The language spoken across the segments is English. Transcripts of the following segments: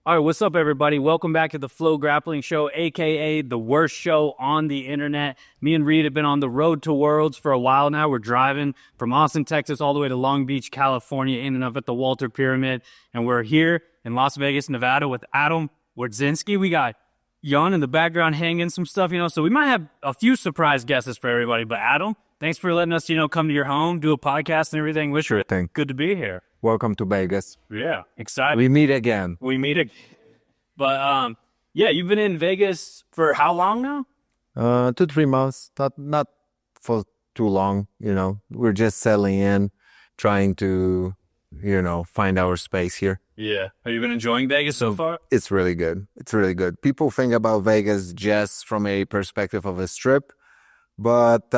All right, what's up, everybody? Welcome back to the FloGrappling Show, aka the worst show on the internet. Me and Reed have been on the road to Worlds for a while now. We're driving from Austin, Texas, all the way to Long Beach, California, in and up at the Walter Pyramid. And we're here in Las Vegas, Nevada with Adam Wardzinski. We got Jan in the background hanging some stuff, so we might have a few surprise guesses for everybody. But Adam, thanks for letting us, come to your home, do a podcast and everything. Sure thing. Good to be here. Welcome to Vegas. Yeah, excited. We meet again. But yeah, you've been in Vegas for how long now? 2-3 months. Not for too long. We're just settling in, trying to, find our space here. Yeah. Have you been enjoying Vegas so far? It's really good. It's really good. People think about Vegas just from a perspective of a strip, but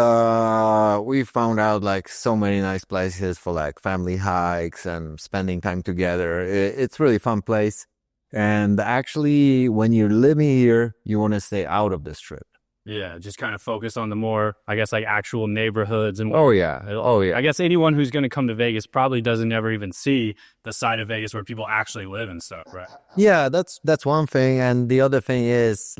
we found out so many nice places for family hikes and spending time together. It's really fun place. And actually, when you're living here, you want to stay out of the strip. Yeah, just kind of focus on the more, I guess, actual neighborhoods. And Oh yeah. I guess anyone who's going to come to Vegas probably doesn't ever even see the side of Vegas where people actually live and stuff, right? Yeah, that's one thing. And the other thing is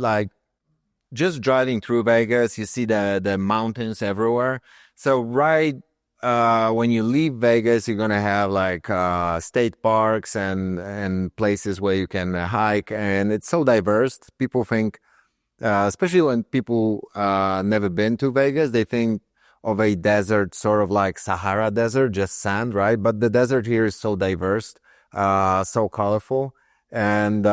just driving through Vegas, you see the mountains everywhere. So when you leave Vegas, you're gonna have state parks and places where you can hike, and it's so diverse. People think, especially when people never been to Vegas, they think of a desert sort of like Sahara Desert, just sand, right? But the desert here is so diverse, so colorful. And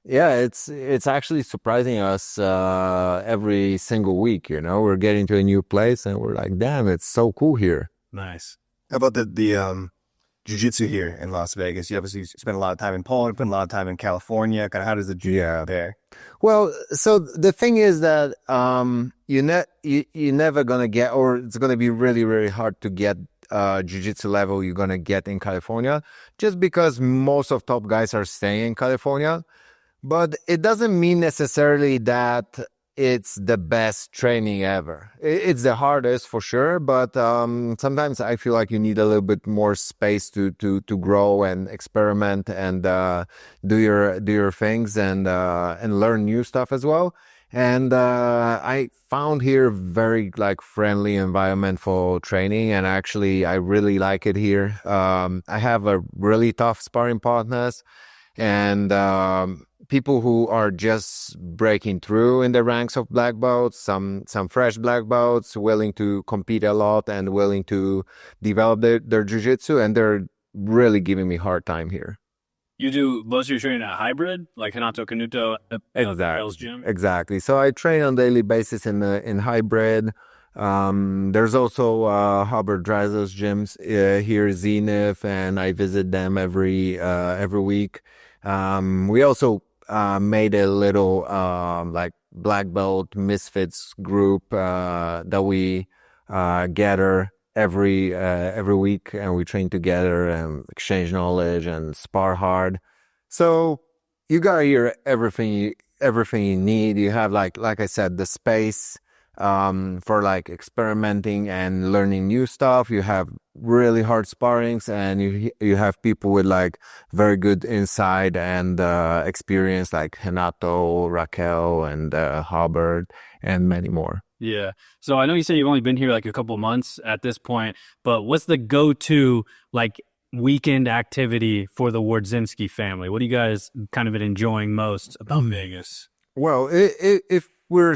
it's actually surprising us every single week. We're getting to a new place and we're like, damn, it's so cool here. Nice. How about the Jiu-Jitsu here in Las Vegas? You obviously spent a lot of time in Poland, spent a lot of time in California. Kind of how does the Jiu-Jitsu there? Well, so the thing is that you're never gonna get, or it's gonna be really, really hard to get jiu-jitsu level you're gonna get in California, just because most of top guys are staying in California. But it doesn't mean necessarily that it's the best training ever. It's the hardest for sure, but sometimes I feel like you need a little bit more space to grow and experiment and do your things and learn new stuff as well. And I found here very friendly environment for training, and actually I really like it here. I have a really tough sparring partners and people who are just breaking through in the ranks of black belts, some fresh black belts willing to compete a lot and willing to develop their jiu-jitsu, and they're really giving me a hard time here. You do most of your training at hybrid, like Hanato Kanuto Hell's Gym? Exactly. So I train on a daily basis in hybrid. There's also Hubbard Drazo's gyms here, Zenith, and I visit them every week. We also made a little black belt misfits group that we gather every week, and we train together and exchange knowledge and spar hard. So you got here everything you need. You have like I said, the space for experimenting and learning new stuff. You have really hard sparrings, and you have people with very good insight and experience, like Renato, Raquel, and Hubbard, and many more. Yeah. So I know you said you've only been here a couple months at this point, but what's the go-to weekend activity for the Wardzinski family? What do you guys kind of been enjoying most about Vegas? Well, if we're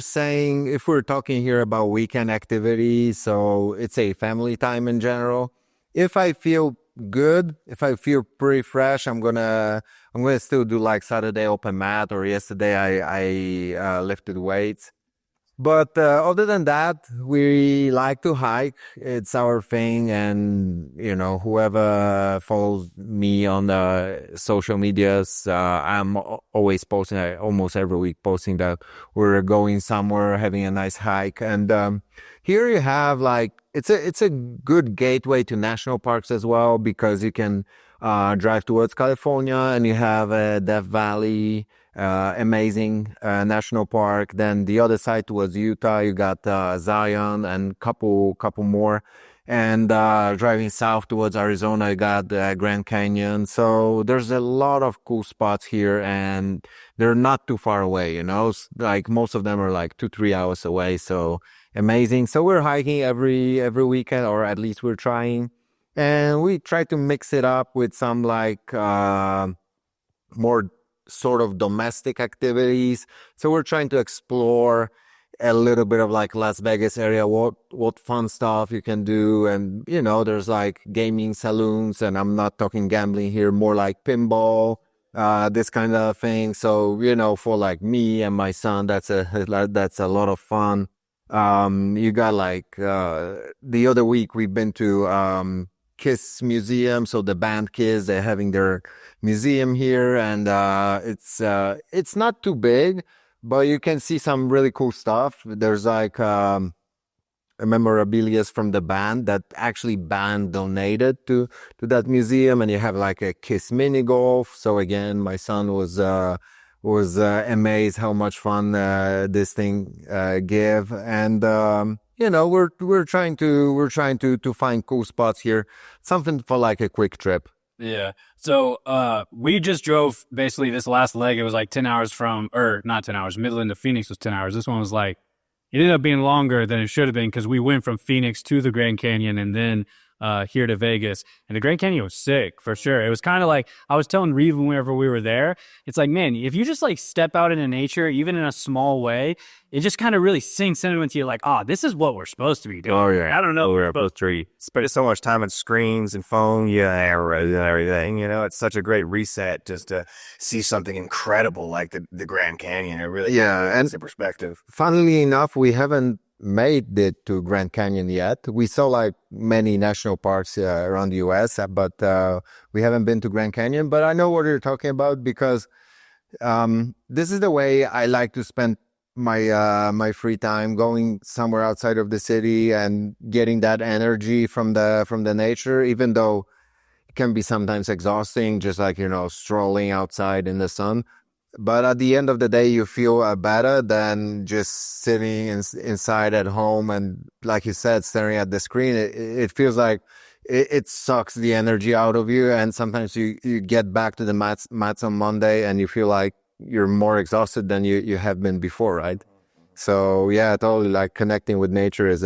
talking here about weekend activities, so it's a family time in general. If I feel good, if I feel pretty fresh, I'm gonna still do Saturday open mat, or yesterday I lifted weights. But other than that, we like to hike. It's our thing. And, whoever follows me on the social medias, I'm always posting, almost every week, posting that we're going somewhere, having a nice hike. And here you have it's a good gateway to national parks as well, because you can drive towards California and you have Death Valley, amazing national park. Then the other side towards Utah, you got Zion and couple more. And driving south towards Arizona, I got the Grand Canyon. So there's a lot of cool spots here, and they're not too far away, you know. Like most of them are like 2-3 hours away. So amazing. So we're hiking every weekend, or at least we're trying, and we try to mix it up with some like more sort of domestic activities. So we're trying to explore a little bit of like Las Vegas area, what fun stuff you can do. And, you know, there's like gaming saloons, and I'm not talking gambling here, more like pinball, this kind of thing. So, you know, for like me and my son, that's a lot of fun. You got like, the other week we've been to, Kiss Museum. So the band Kiss, they're having their museum here, and it's not too big, but you can see some really cool stuff. There's like memorabilia from the band that actually band donated to that museum, and you have like a Kiss mini golf. So again, my son was amazed how much fun this thing give. And you know, we're trying to find cool spots here, something for like a quick trip. Yeah. So we just drove basically this last leg. It was like 10 hours or not 10 hours. Midland to Phoenix was 10 hours. This one was like, it ended up being longer than it should have been because we went from Phoenix to the Grand Canyon and then here to Vegas. And the Grand Canyon was sick for sure. It was kind of like, I was telling Reeve whenever we were there, it's like, man, if you just like step out into nature, even in a small way, it just kind of really sinks into you like, oh, this is what we're supposed to be doing. Oh, yeah. I don't know. We're supposed to spend so much time on screens and phone, everything. You know, it's such a great reset just to see something incredible like the Grand Canyon. It really puts the perspective. Funnily enough, we haven't made it to Grand Canyon yet. We saw like many national parks around the US, but we haven't been to Grand Canyon. But I know what you're talking about because this is the way I like to spend my free time, going somewhere outside of the city and getting that energy from the nature, even though it can be sometimes exhausting, just like, you know, strolling outside in the sun. But at the end of the day, you feel better than just sitting inside at home and, like you said, staring at the screen. It feels like it sucks the energy out of you. And sometimes you get back to the mats on Monday and you feel like you're more exhausted than you have been before, right? So yeah, totally, like connecting with nature it's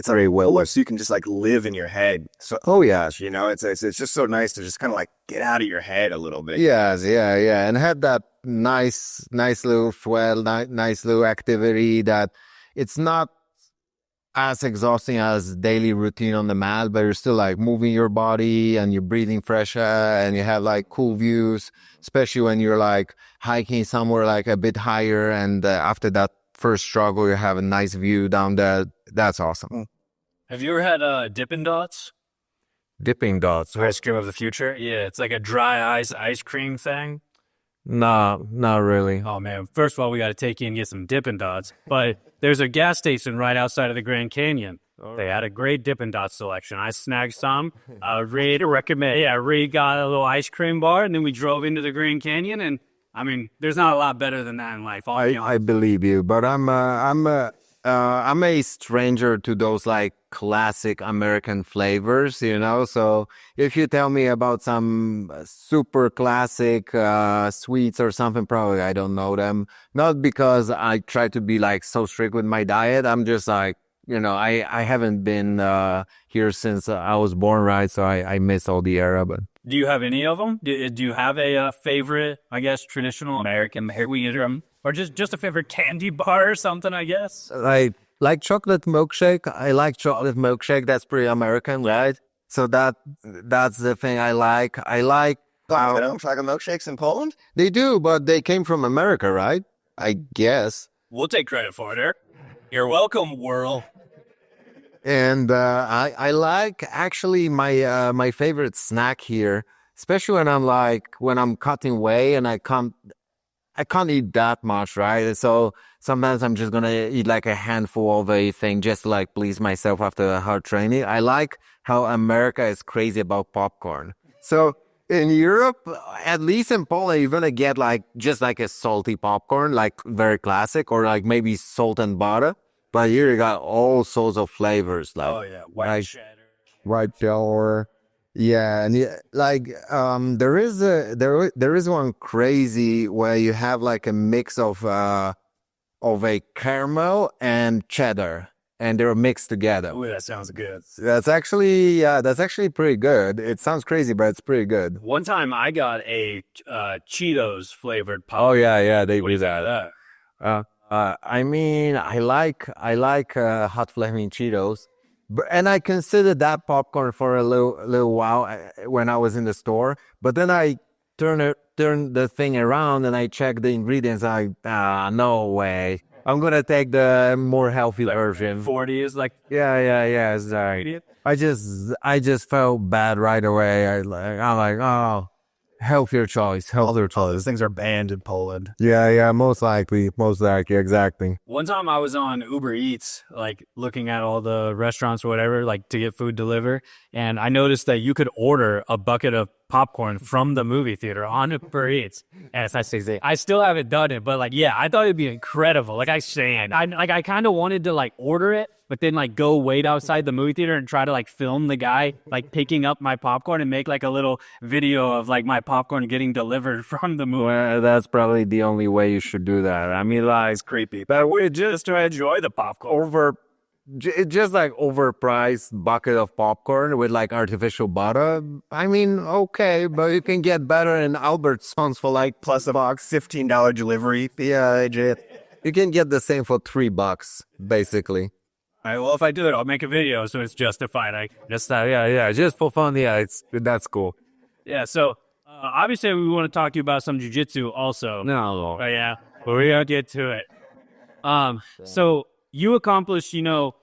very well. So you can just like live in your head. So you know, it's just so nice to just kind of like get out of your head a little bit. Yes, yeah, and have that nice little swell, nice little activity that it's not as exhausting as daily routine on the mat, but you're still like moving your body and you're breathing fresh air and you have like cool views, especially when you're like hiking somewhere like a bit higher, and after that first struggle, you have a nice view down there. That's awesome. Have you ever had Dippin' Dots? Dipping Dots. Ice cream of the future? Yeah, it's like a dry ice cream thing. No, not really. Oh man, first of all, we got to take you and get some Dippin' Dots. But there's a gas station right outside of the Grand Canyon. They had a great Dippin' Dots selection. I snagged some. Reed recommend. Yeah, Reed got a little ice cream bar, and then we drove into the Grand Canyon. And I mean, there's not a lot better than that in life. I believe you, but I'm a stranger to those like classic American flavors, you know. So if you tell me about some super classic sweets or something, probably I don't know them. Not because I try to be like so strict with my diet. I'm just like, you know, I haven't been here since I was born, right? So I miss all the era. But do you have any of them? Do you have a favorite, I guess, traditional American or just a favorite candy bar or something, I guess? I like chocolate milkshake. I like chocolate milkshake. That's pretty American, right? So that's the thing I like. I like Chocolate milkshakes in Poland? They do, but they came from America, right? I guess. We'll take credit for it, Eric. You're welcome, world. And I like actually my favorite snack here, especially when I'm cutting weight and I can't eat that much, right? So sometimes I'm just gonna eat like a handful of a thing just to like please myself after a hard training. I like how America is crazy about popcorn. So in Europe, at least in Poland, you're gonna get like just like a salty popcorn, like very classic, or like maybe salt and butter. But here you got all sorts of flavors, like White cheddar. right shell, or yeah, and like there is one crazy where you have like a mix of a caramel and cheddar, and they're mixed together. Ooh, that sounds good. That's actually pretty good. It sounds crazy, but it's pretty good. One time I got a Cheetos flavored pop. Oh yeah, they What do do you think of that. that? I mean, I like hot flaming Cheetos, and I considered that popcorn for a little while when I was in the store. But then I turn the thing around and I check the ingredients. No way. I'm gonna take the more healthy version. 40 is like Yeah. It's like I just felt bad right away. I'm like, oh, healthier choice. Those things are banned in Poland. Yeah, most likely, exactly. one time I was on Uber Eats, like looking at all the restaurants or whatever, like to get food delivered, and I noticed that you could order a bucket of popcorn from the movie theater on Uber Eats. And I still haven't done it, but like, yeah, I thought it'd be incredible. Like I kind of wanted to like order it, but then like go wait outside the movie theater and try to like film the guy like picking up my popcorn and make like a little video of like my popcorn getting delivered from the movie. Well, that's probably the only way you should do that. I mean, like, It's creepy, but we just to enjoy the popcorn. just like overpriced bucket of popcorn with like artificial butter. I mean, okay, but you can get better in Albertsons for like Plus a box, $15 delivery. yeah, you can get the same for $3, basically. All right, well, if I do it, I'll make a video, so it's justified. I just Just for fun. Yeah, that's cool. yeah. So obviously, we want to talk to you about some jiu-jitsu also. No, Yeah, but we're gonna get to it. So you accomplished,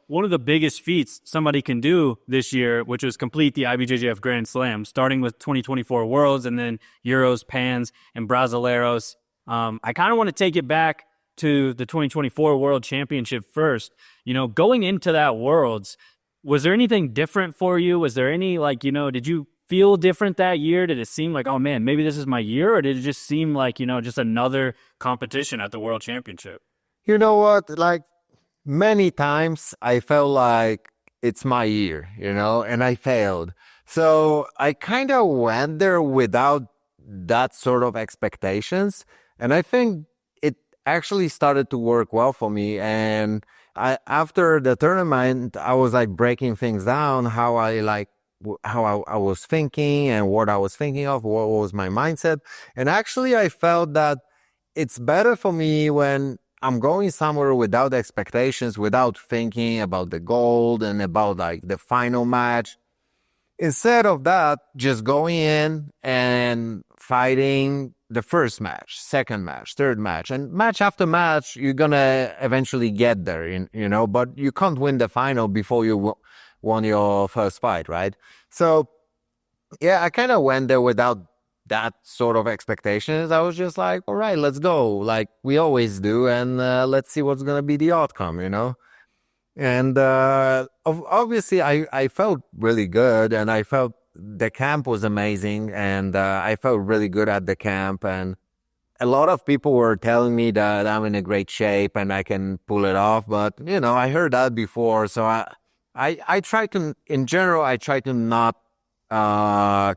one of the biggest feats somebody can do this year, which was complete the IBJJF Grand Slam, starting with 2024 Worlds and then Euros, Pans, and Brasileiros. I kind of want to take it back to the 2024 World Championship first. Going into that Worlds, was there anything different for you? Was there any, did you feel different that year? Did it seem like, oh man, maybe this is my year? Or did it just seem like, just another competition at the World Championship? you know what? Like many times, I felt like it's my year, and I failed. So I kind of went there without that sort of expectations, and I think it actually started to work well for me. And after the tournament, I was like breaking things down, how I was thinking and what I was thinking of, what was my mindset. And actually, I felt that it's better for me when I'm going somewhere without expectations, without thinking about the gold and about like the final match. Instead of that, just going in and fighting the first match, second match, third match, and match after match, you're gonna eventually get there, but you can't win the final before you won your first fight, right? So, yeah, I kind of went there without that sort of expectations. I was just like, all right, let's go, like we always do, and let's see what's gonna be the outcome, And obviously, I felt really good, and I felt the camp was amazing, and I felt really good at the camp. And a lot of people were telling me that I'm in a great shape and I can pull it off. But I heard that before, so I try to, in general, I try to not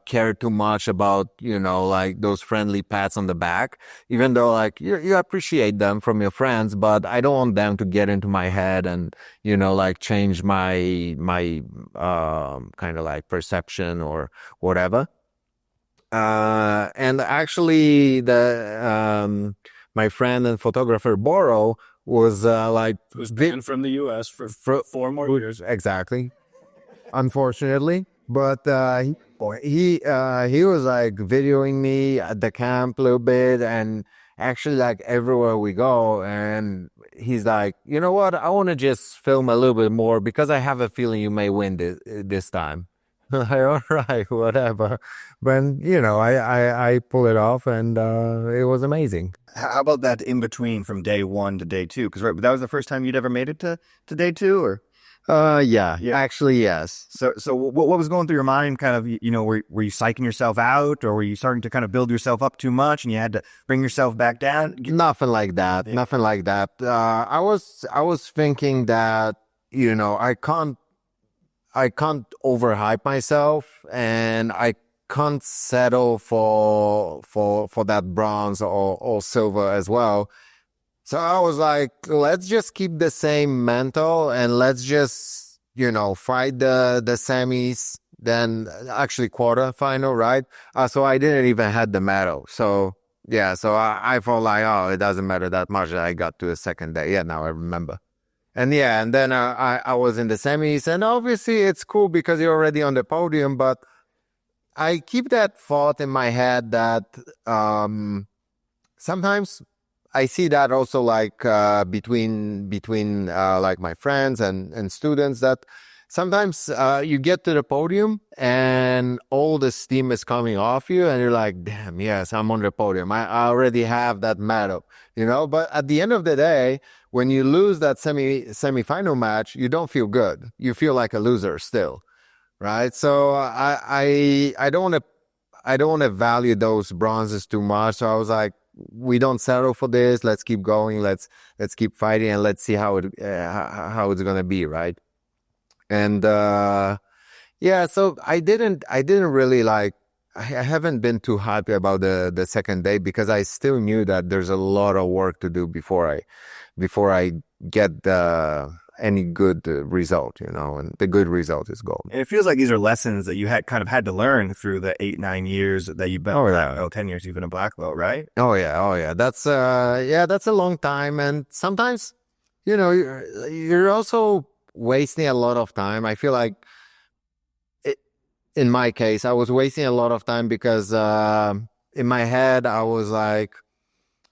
care too much about like those friendly pats on the back, even though like you appreciate them from your friends, but I don't want them to get into my head and like change my kind of like perception or whatever. And actually the my friend and photographer Boro was Who's banned from the U.S. for 4 more years. Exactly, unfortunately. But he was like videoing me at the camp a little bit, and actually like everywhere we go, and he's like, you know what, I want to just film a little bit more because I have a feeling you may win this time. Like, all right, whatever. But I pull it off, and it was amazing. How about that in between from day 1 to day 2? Because that was the first time you'd ever made it to day 2, or? Yeah, actually, yes. So what was going through your mind? Kind of, were you psyching yourself out, or were you starting to kind of build yourself up too much, and you had to bring yourself back down? Nothing like that. Nothing like that. I was thinking that I can't overhype myself, and I can't settle for that bronze or silver as well. So I was like, let's just keep the same mental and let's just, fight the semis, then actually quarterfinal, right? So I didn't even had the medal. So yeah, so I felt like, oh, it doesn't matter that much that I got to the second day. Yeah, now I remember. And yeah, and then I was in the semis, and obviously it's cool because you're already on the podium, but I keep that thought in my head that sometimes I see that also like between like my friends and students, that sometimes you get to the podium and all the steam is coming off you and you're like, damn, yes, I'm on the podium. I already have that medal, but at the end of the day, when you lose that semifinal match, you don't feel good. You feel like a loser still. Right. So I don't want to value those bronzes too much. So I was like, we don't settle for this. Let's keep going. Let's keep fighting, and let's see how it's gonna be, right? And yeah, so I didn't really like. I haven't been too happy about the second day because I still knew that there's a lot of work to do before I get any good result, and the good result is gold. And it feels like these are lessons that you had to learn through the 8-9 years that you've been, 10 years you've been a black belt, right? Oh yeah. That's that's a long time, and sometimes, you're also wasting a lot of time. I feel like, in my case, I was wasting a lot of time because in my head I was like,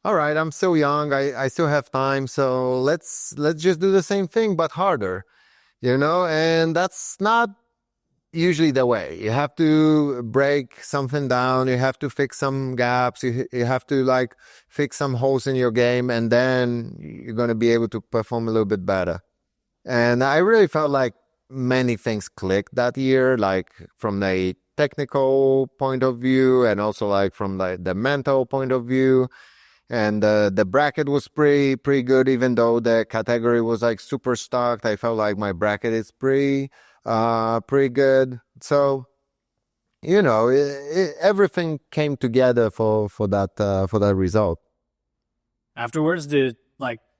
all right, I'm still young. I still have time. So let's just do the same thing, but harder, and that's not usually the way. You have to break something down. You have to fix some gaps. You have to like fix some holes in your game, and then you're going to be able to perform a little bit better. And I really felt like many things clicked that year, like from the technical point of view and also like from the mental point of view. And the bracket was pretty good, even though the category was like super stocked. I felt like my bracket is pretty good. So, everything came together for that result. Afterwards,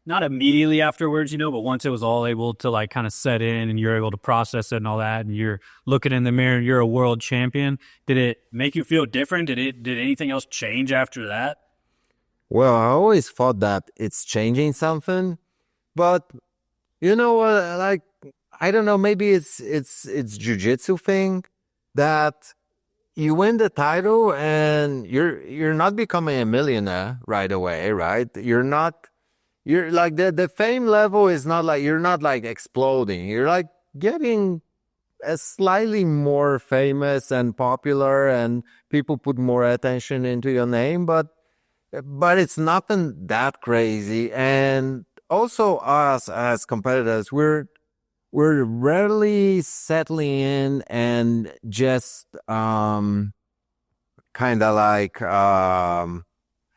not immediately afterwards, but once it was all able to like kind of set in and you're able to process it and all that, and you're looking in the mirror and you're a world champion, did it make you feel different? Did anything else change after that? Well, I always thought that it's changing something, but you know what? Like, I don't know. Maybe it's jiu-jitsu thing that you win the title and you're not becoming a millionaire right away, right? You're like the fame level is not like, you're not like exploding. You're like getting a slightly more famous and popular, and people put more attention into your name, but it's nothing that crazy. And also us as competitors, we're rarely settling in and just kind of like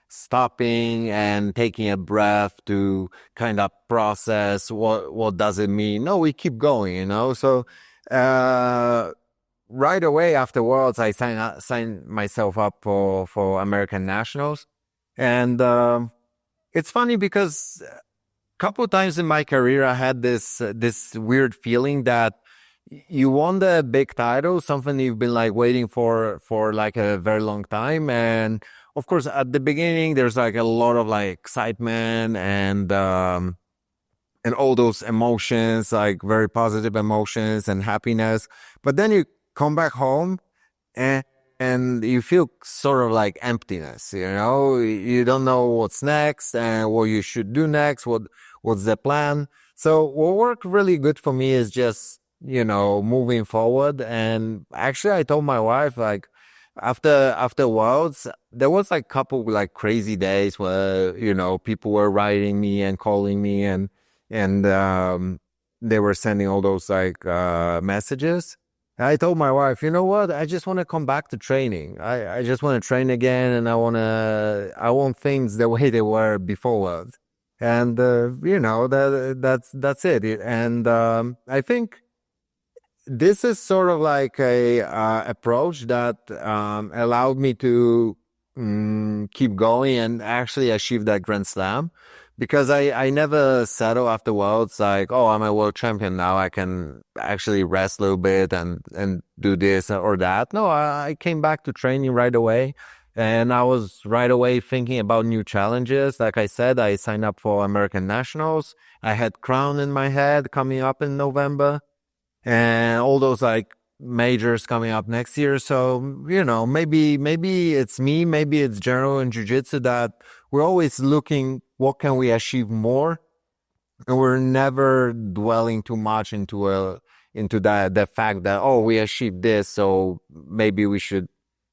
stopping and taking a breath to kind of process what does it mean. No, we keep going, So right away afterwards, I signed myself up for American Nationals. And it's funny because a couple of times in my career, I had this weird feeling that you won the big title, something you've been like waiting for like a very long time. And of course, at the beginning, there's like a lot of like excitement and all those emotions, like very positive emotions and happiness. But then you come back home and you feel sort of like emptiness, you don't know what's next and what you should do next, what's the plan. So what worked really good for me is just, moving forward. And actually I told my wife, like, after Worlds, there was like a couple like crazy days where, people were writing me and calling me and they were sending all those like messages. I told my wife, you know what? I just want to come back to training. I just want to train again, and I want things the way they were before. And that's it. And I think this is sort of like a approach that allowed me to keep going and actually achieve that Grand Slam, because I never settle afterwards like, oh, I'm a world champion now, I can actually rest a little bit and do this or that. No, I came back to training right away. And I was right away thinking about new challenges. Like I said, I signed up for American Nationals. I had Crown in my head coming up in November, and all those like majors coming up next year. So, maybe it's me, maybe it's general in Jiu-Jitsu that we're always looking, what can we achieve more? And we're never dwelling too much into the fact that, oh, we achieved this, so maybe we should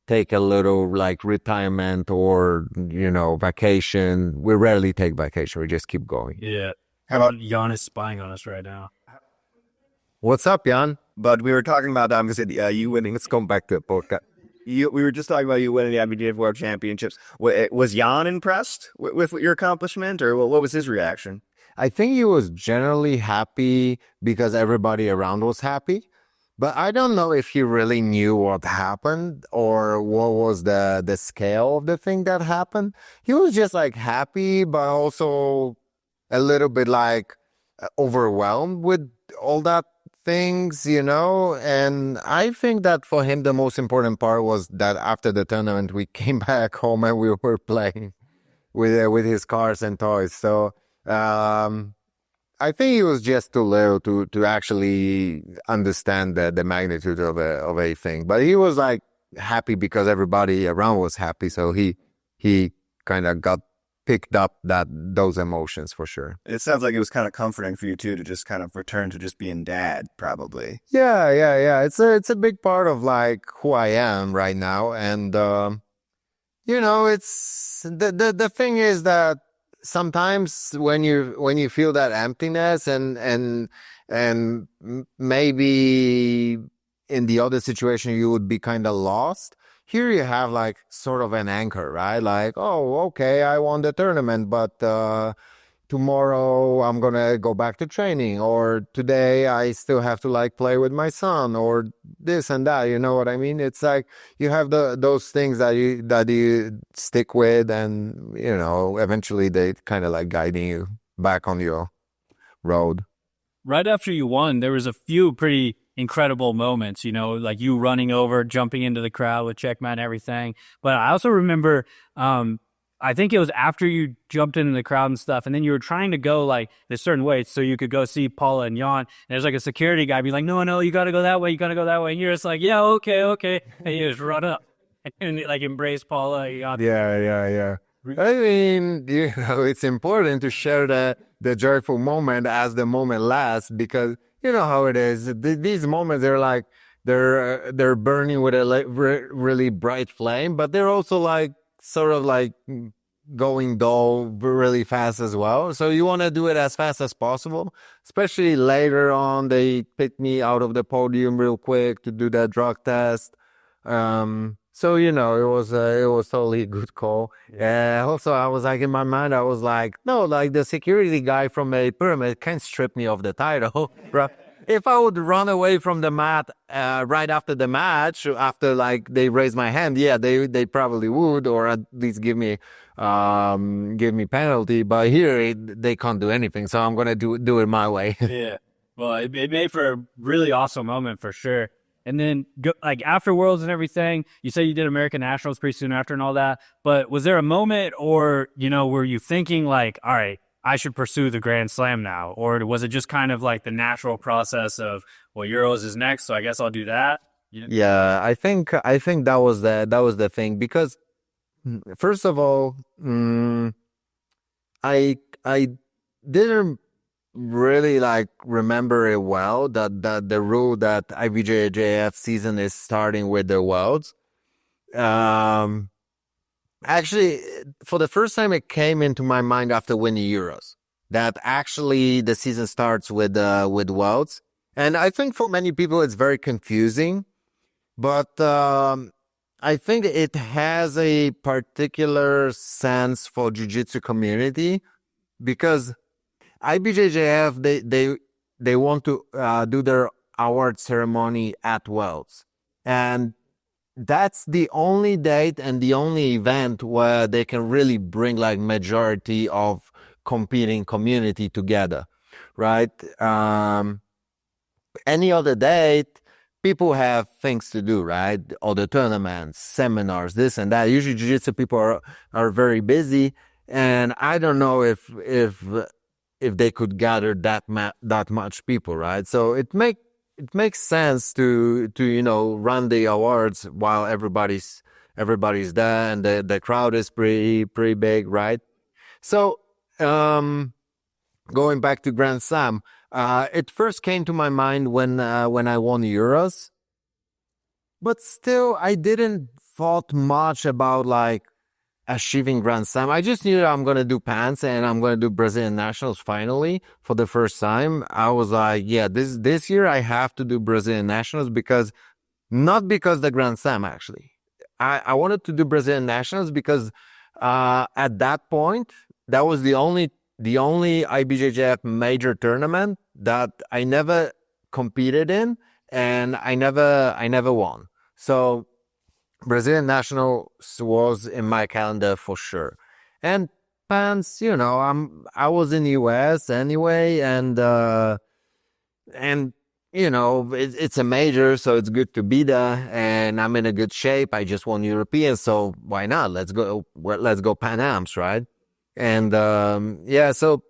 take a little like retirement or, vacation. We rarely take vacation. We just keep going. Yeah. How about Jan is spying on us right now? What's up, Jan? But we were talking about you winning. Let's go back to the podcast. We were just talking about you winning the IBJJF World Championships. Was Jan impressed with your accomplishment, or what was his reaction? I think he was generally happy because everybody around was happy. But I don't know if he really knew what happened or what was the scale of the thing that happened. He was just like happy, but also a little bit like overwhelmed with all that things, and I think that for him the most important part was that after the tournament we came back home and we were playing with his cars and toys. So I think he was just too little to actually understand the magnitude of a thing, but he was like happy because everybody around was happy, so he kind of picked up those emotions for sure. It sounds like it was kind of comforting for you too, to just kind of return to just being dad, probably. Yeah. It's a big part of like who I am right now, and it's the thing is that sometimes when you feel that emptiness and maybe in the other situation you would be kind of lost. Here you have like sort of an anchor, right? Like, oh, okay, I won the tournament, but tomorrow I'm gonna go back to training, or today I still have to like play with my son, or this and that. You know what I mean? It's like you have those things that you stick with, and eventually they kind of like guiding you back on your road. Right after you won, there was a few pretty incredible moments, like you running over, jumping into the crowd with checkmat and everything. But I also remember, I think it was after you jumped into the crowd and stuff, and then you were trying to go like this certain way so you could go see Paula and Jan. And there's like a security guy be like, no, you got to go that way. You got to go that way. And you're just like, yeah, okay. And you just run up and like embrace Paula. Yeah. I mean, it's important to share the joyful moment as the moment lasts, because you know how it is. These moments, they're like, they're burning with a really bright flame, but they're also like sort of like going dull really fast as well. So you want to do it as fast as possible, especially later on. They picked me out of the podium real quick to do that drug test. So, it was totally a good call. Also, I was like, in my mind, I was like, no, like the security guy from a pyramid can't strip me of the title, bro. If I would run away from the mat right after the match, after like they raise my hand, yeah, they probably would, or at least give me penalty. But here they can't do anything, so I'm gonna do it my way. Yeah, well, it made for a really awesome moment for sure. And then, like, after Worlds and everything, you said you did American Nationals pretty soon after and all that. But was there a moment, or, were you thinking, like, all right, I should pursue the Grand Slam now? Or was it just kind of like the natural process of, well, Euros is next, so I guess I'll do that? Yeah, I think that was the thing. Because, first of all, I didn't really like remember it well, that the rule that IBJJF season is starting with the Worlds. Actually, for the first time, it came into my mind after winning Euros, that actually the season starts with Worlds. And I think for many people it's very confusing, but I think it has a particular sense for Jiu-Jitsu community, because IBJJF, they want to do their award ceremony at Worlds. And that's the only date and the only event where they can really bring like majority of competing community together, right? Any other date, people have things to do, right? Other tournaments, seminars, this and that. Usually jiu-jitsu people are very busy. And I don't know if they could gather that much people, right? So it makes sense to run the awards while everybody's there and the crowd is pretty big, right? So going back to Grand Slam, it first came to my mind when I won Euros, but still I didn't thought much about like achieving Grand Slam. I just knew I'm going to do pants and I'm going to do Brazilian Nationals finally for the first time. I was like, yeah, this year I have to do Brazilian Nationals not because the Grand Slam actually. I wanted to do Brazilian Nationals because at that point, that was the only IBJJF major tournament that I never competed in and I never won. So Brazilian Nationals was in my calendar for sure. And pants, I was in the US anyway, and it's a major, so it's good to be there, and I'm in a good shape. I just won European, so why not? Let's go Pan Ams, right? And so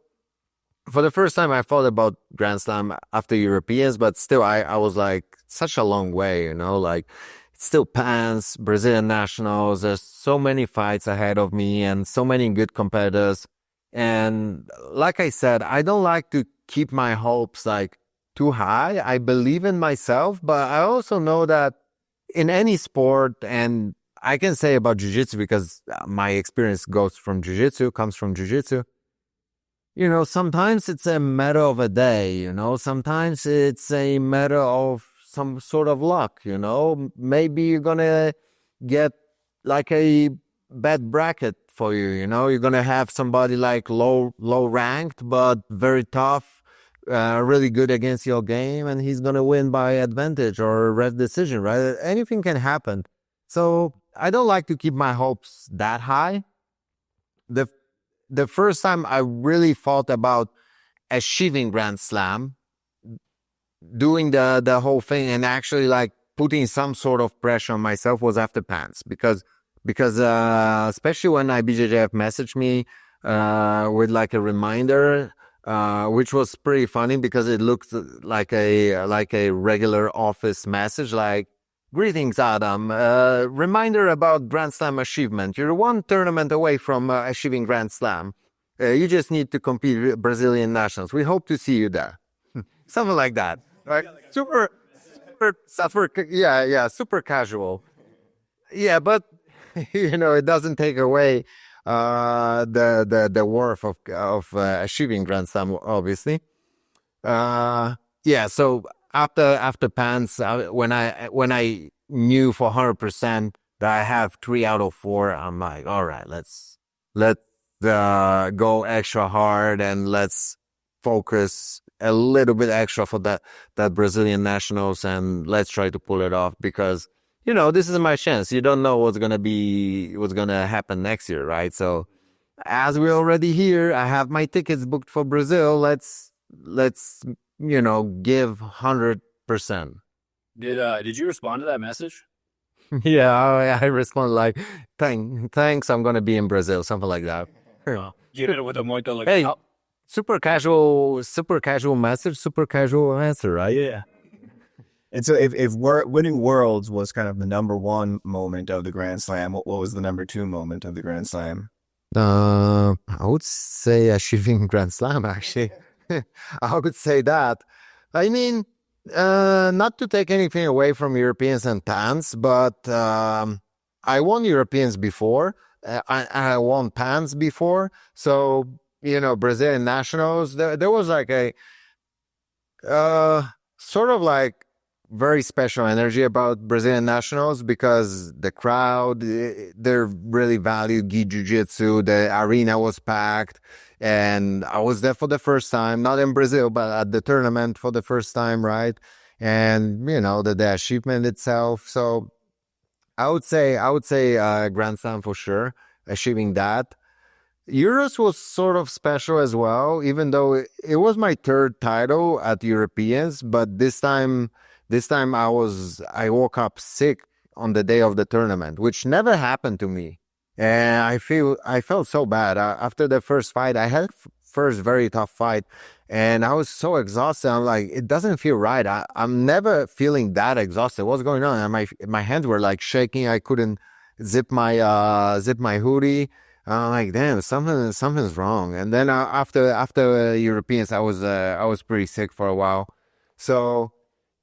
for the first time I thought about Grand Slam after Europeans, but still I was like such a long way, like it's still pants, Brazilian Nationals. There's so many fights ahead of me and so many good competitors. And like I said, I don't like to keep my hopes like too high. I believe in myself, but I also know that in any sport, and I can say about jiu-jitsu because my experience comes from jiu-jitsu. Sometimes it's a matter of a day, sometimes it's a matter of some sort of luck, maybe you're gonna get like a bad bracket for you, you're gonna have somebody like low ranked, but very tough, really good against your game, and he's gonna win by advantage or red decision, right? Anything can happen. So I don't like to keep my hopes that high. The first time I really thought about achieving Grand Slam, doing the whole thing and actually like putting some sort of pressure on myself was after pants because especially when IBJJF messaged me with like a reminder, which was pretty funny because it looked like a regular office message, like, greetings, Adam. Reminder about Grand Slam achievement. You're one tournament away from achieving Grand Slam. You just need to compete with Brazilian Nationals. We hope to see you there. Something like that. Right? Super casual. Yeah, but it doesn't take away the worth of achieving Grand Slam, obviously. So after pants, when I knew for 100% that I have 3 out of 4, I'm like, all right, let's go extra hard and let's focus a little bit extra for that Brazilian Nationals, and let's try to pull it off because this is my chance. You don't know what's gonna happen next year, right? So as we're already here, I have my tickets booked for Brazil. Let's give 100%. Did you respond to that message? Yeah, I respond like, thanks, I'm gonna be in Brazil, something like that. Get it with a muito like, hey, super casual message, super casual answer, right? Yeah. And so if winning Worlds was kind of the number one moment of the Grand Slam, what was the number 2 moment of the Grand Slam? I would say achieving Grand Slam, actually. I would say that. I mean, not to take anything away from Europeans and Pans, but I won Europeans before. I won Pans before. So, Brazilian Nationals, there was like a sort of like very special energy about Brazilian Nationals because the crowd, they really valued Gi Jiu-Jitsu. The arena was packed. And I was there for the first time, not in Brazil, but at the tournament for the first time, right? and the achievement itself. So I would say Grand Slam for sure, achieving that. Euros was sort of special as well, even though it was my third title at Europeans. But this time I woke up sick on the day of the tournament, which never happened to me, and I felt so bad after the first fight. I had first very tough fight, and I was so exhausted. I'm like, it doesn't feel right. I'm never feeling that exhausted. What's going on? And my hands were like shaking. I couldn't zip my hoodie. I'm like, damn, something's wrong. And then after Europeans, I was pretty sick for a while. So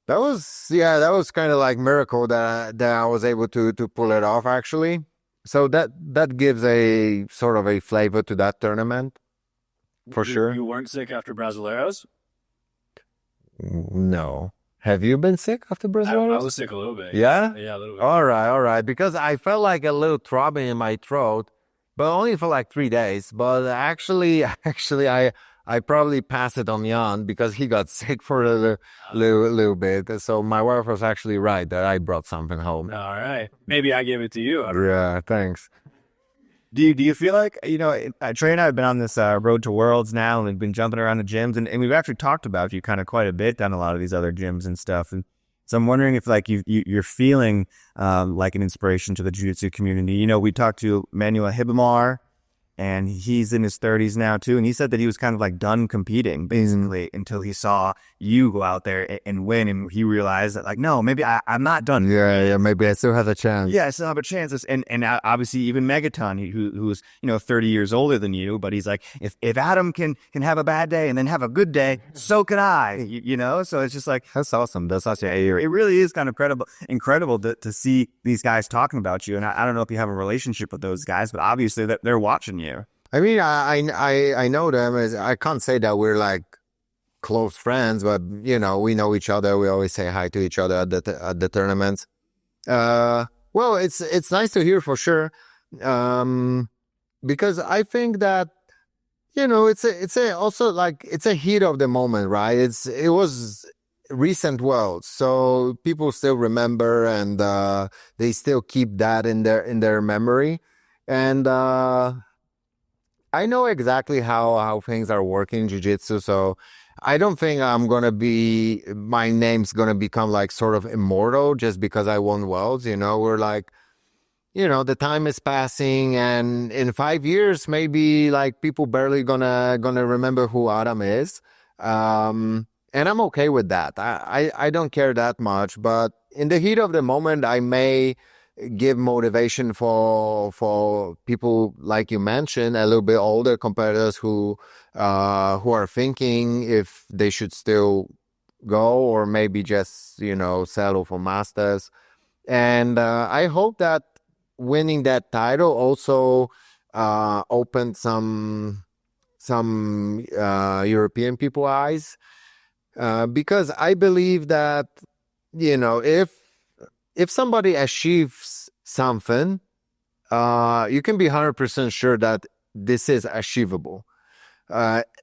that was kind of like miracle that I was able to pull it off actually. So that gives a sort of a flavor to that tournament for sure. You weren't sick after Brasileiros? No. Have you been sick after I Brazil? was sick a little bit. Yeah? Yeah, a little bit. All right. Because I felt like a little throbbing in my throat, but only for like 3 days. But actually, I probably passed it on Jan because he got sick for a little bit. So my wife was actually right that I brought something home. All right. Maybe I gave it to you. Yeah, thanks. Do you feel like, Trey and I have been on this road to Worlds now, and we've been jumping around the gyms, and we've actually talked about you kind of quite a bit down a lot of these other gyms and stuff. And so I'm wondering if like you're feeling like an inspiration to the jiu-jitsu community. We talked to Manuel Hibamar, and he's in his 30s now too, and he said that he was kind of like done competing basically until he saw you go out there and win, and he realized that like, no, maybe I'm not done. Yeah, maybe I still have a chance. Yeah, I still have a chance. And obviously even Megaton, who's 30 years older than you, but he's like, if Adam can have a bad day and then have a good day, so can I. So it's just like, That's awesome. That's awesome. it really is kind of incredible to see these guys talking about you. And I don't know if you have a relationship with those guys, but obviously that they're watching you. I mean, I know them. I can't say that we're like close friends, but we know each other. We always say hi to each other at the tournaments. Well, it's nice to hear for sure, because I think that it's also like it's a heat of the moment, right? It was recent Worlds, so people still remember, and they still keep that in their memory, and I know exactly how things are working in jiu-jitsu, so I don't think my name's gonna become like sort of immortal just because I won Worlds. We're like, the time is passing, and in 5 years, maybe like people barely gonna remember who Adam is. And I'm okay with that. I don't care that much, but in the heat of the moment, I may give motivation for people like you mentioned, a little bit older competitors who are thinking if they should still go or maybe just settle for masters. And I hope that winning that title also opened some European people eyes, because I believe that if somebody achieves something, you can be 100% sure that this is achievable.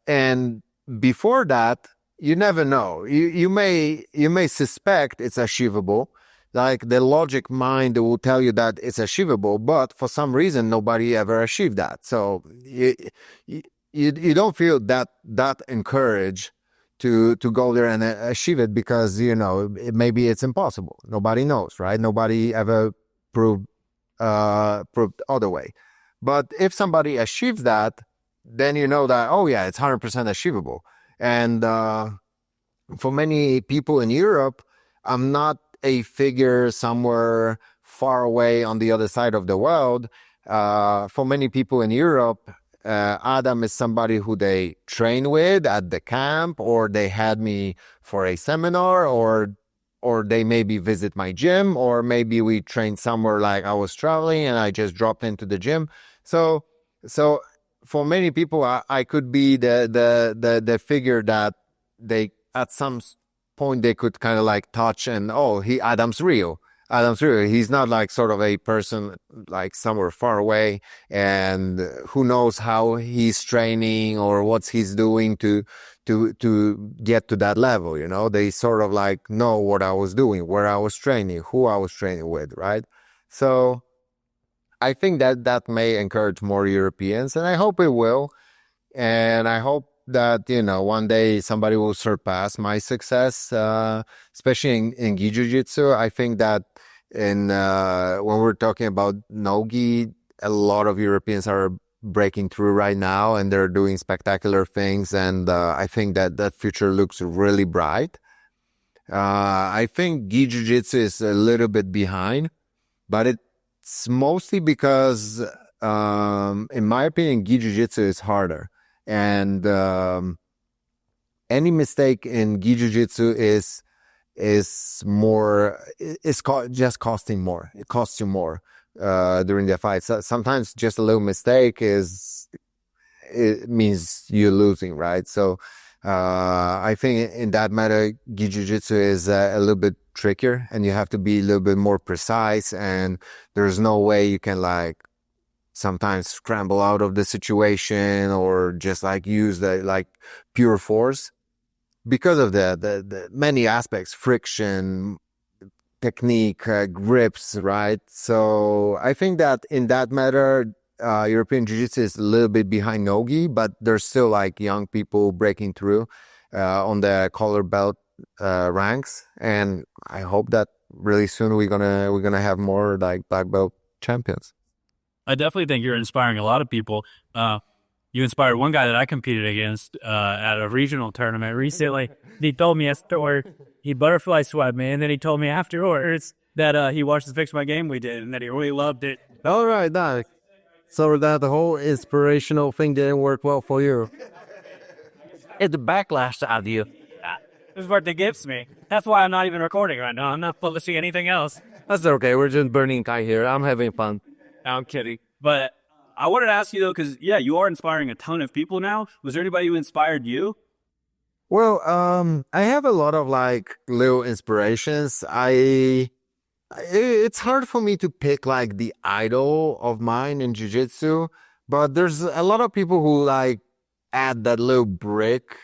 And before that, you never know. You may suspect it's achievable. Like the logic mind will tell you that it's achievable, but for some reason, nobody ever achieved that. So you don't feel that encouraged to go there and achieve it because, maybe it's impossible. Nobody knows, right? Nobody ever proved other way. But if somebody achieves that, then you know that, oh yeah, it's 100% achievable. And for many people in Europe, I'm not a figure somewhere far away on the other side of the world. For many people in Europe, Adam is somebody who they train with at the camp, or they had me for a seminar, or they maybe visit my gym, or maybe we train somewhere like I was traveling and I just dropped into the gym. So for many people, I could be the figure that they at some point they could kind of like touch and, oh, Adam's real. He's not like sort of a person like somewhere far away, and who knows how he's training or what he's doing to to get to that level. You know, they sort of like know what I was doing, where I was training, who I was training with, right? So I think that that may encourage more Europeans, and I hope it will. And I hope that, you know, one day somebody will surpass my success, especially in Gi Jiu-Jitsu. I think that when we're talking about no-gi, a lot of Europeans are breaking through right now, and they're doing spectacular things. And I think that that future looks really bright. I think Gi Jiu-Jitsu is a little bit behind, but it's mostly because, in my opinion, Gi Jiu-Jitsu is harder. And any mistake in Gi Jiu-Jitsu just costing more. It costs you more during the fight. So sometimes just a little mistake it means you're losing, right? So I think in that matter, Gi Jiu-Jitsu is a little bit trickier, and you have to be a little bit more precise. And there's no way you can like sometimes scramble out of the situation or just like use the like pure force because of the many aspects, friction, technique, grips, right? So I think that in that matter, European Jiu-Jitsu is a little bit behind Nogi, but there's still like young people breaking through on the color belt ranks, and I hope that really soon we're gonna have more like black belt champions. I definitely think you're inspiring a lot of people. You inspired one guy that I competed against at a regional tournament recently. He told me afterward, he butterfly swept me, and then he told me afterwards that he watched the Fix My Game we did and that he really loved it. All right, Doc. So that the whole inspirational thing didn't work well for you. It's the backlash out of you. This is what it gives me. That's why I'm not even recording right now. I'm not publishing anything else. That's okay. We're just burning time here. I'm having fun. I'm kidding. But I wanted to ask you, though, because, yeah, you are inspiring a ton of people now. Was there anybody who inspired you? Well, I have a lot of like little inspirations. It's hard for me to pick like the idol of mine in jiu-jitsu, but there's a lot of people who like add that little brick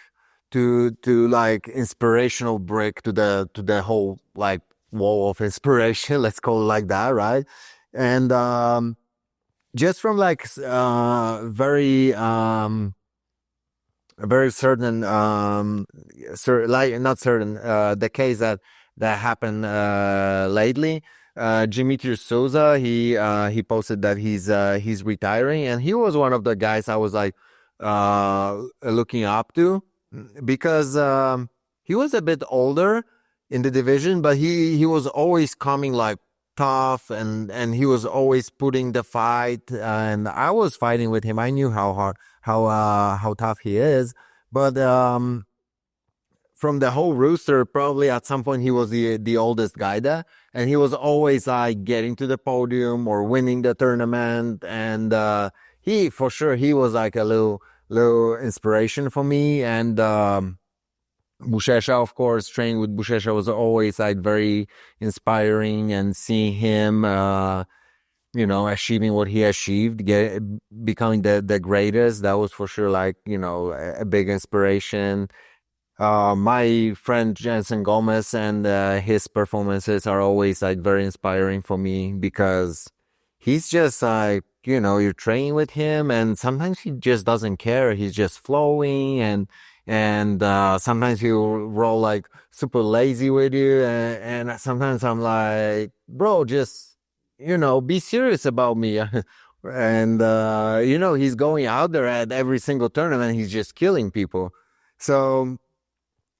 to like inspirational brick to the whole like wall of inspiration. Let's call it like that, right? And just from like very certain the case that happened lately, Dimitri Souza, he posted that he's retiring, and he was one of the guys I was like looking up to, because he was a bit older in the division, but he was always coming like tough, and he was always putting the fight, and I was fighting with him. I knew how tough he is, but from the whole rooster, probably at some point he was the oldest guy there, and he was always like getting to the podium or winning the tournament, and he was like a little inspiration for me. And Buchecha, of course, training with Buchecha was always like very inspiring, and seeing him, achieving what he achieved, becoming the greatest, that was for sure like, a big inspiration. My friend Jensen Gomez and his performances are always like very inspiring for me, because he's just like, you're training with him, and sometimes he just doesn't care. He's just flowing, and sometimes he'll roll like super lazy with you, and sometimes I'm like, bro, just be serious about me. And he's going out there at every single tournament, he's just killing people. So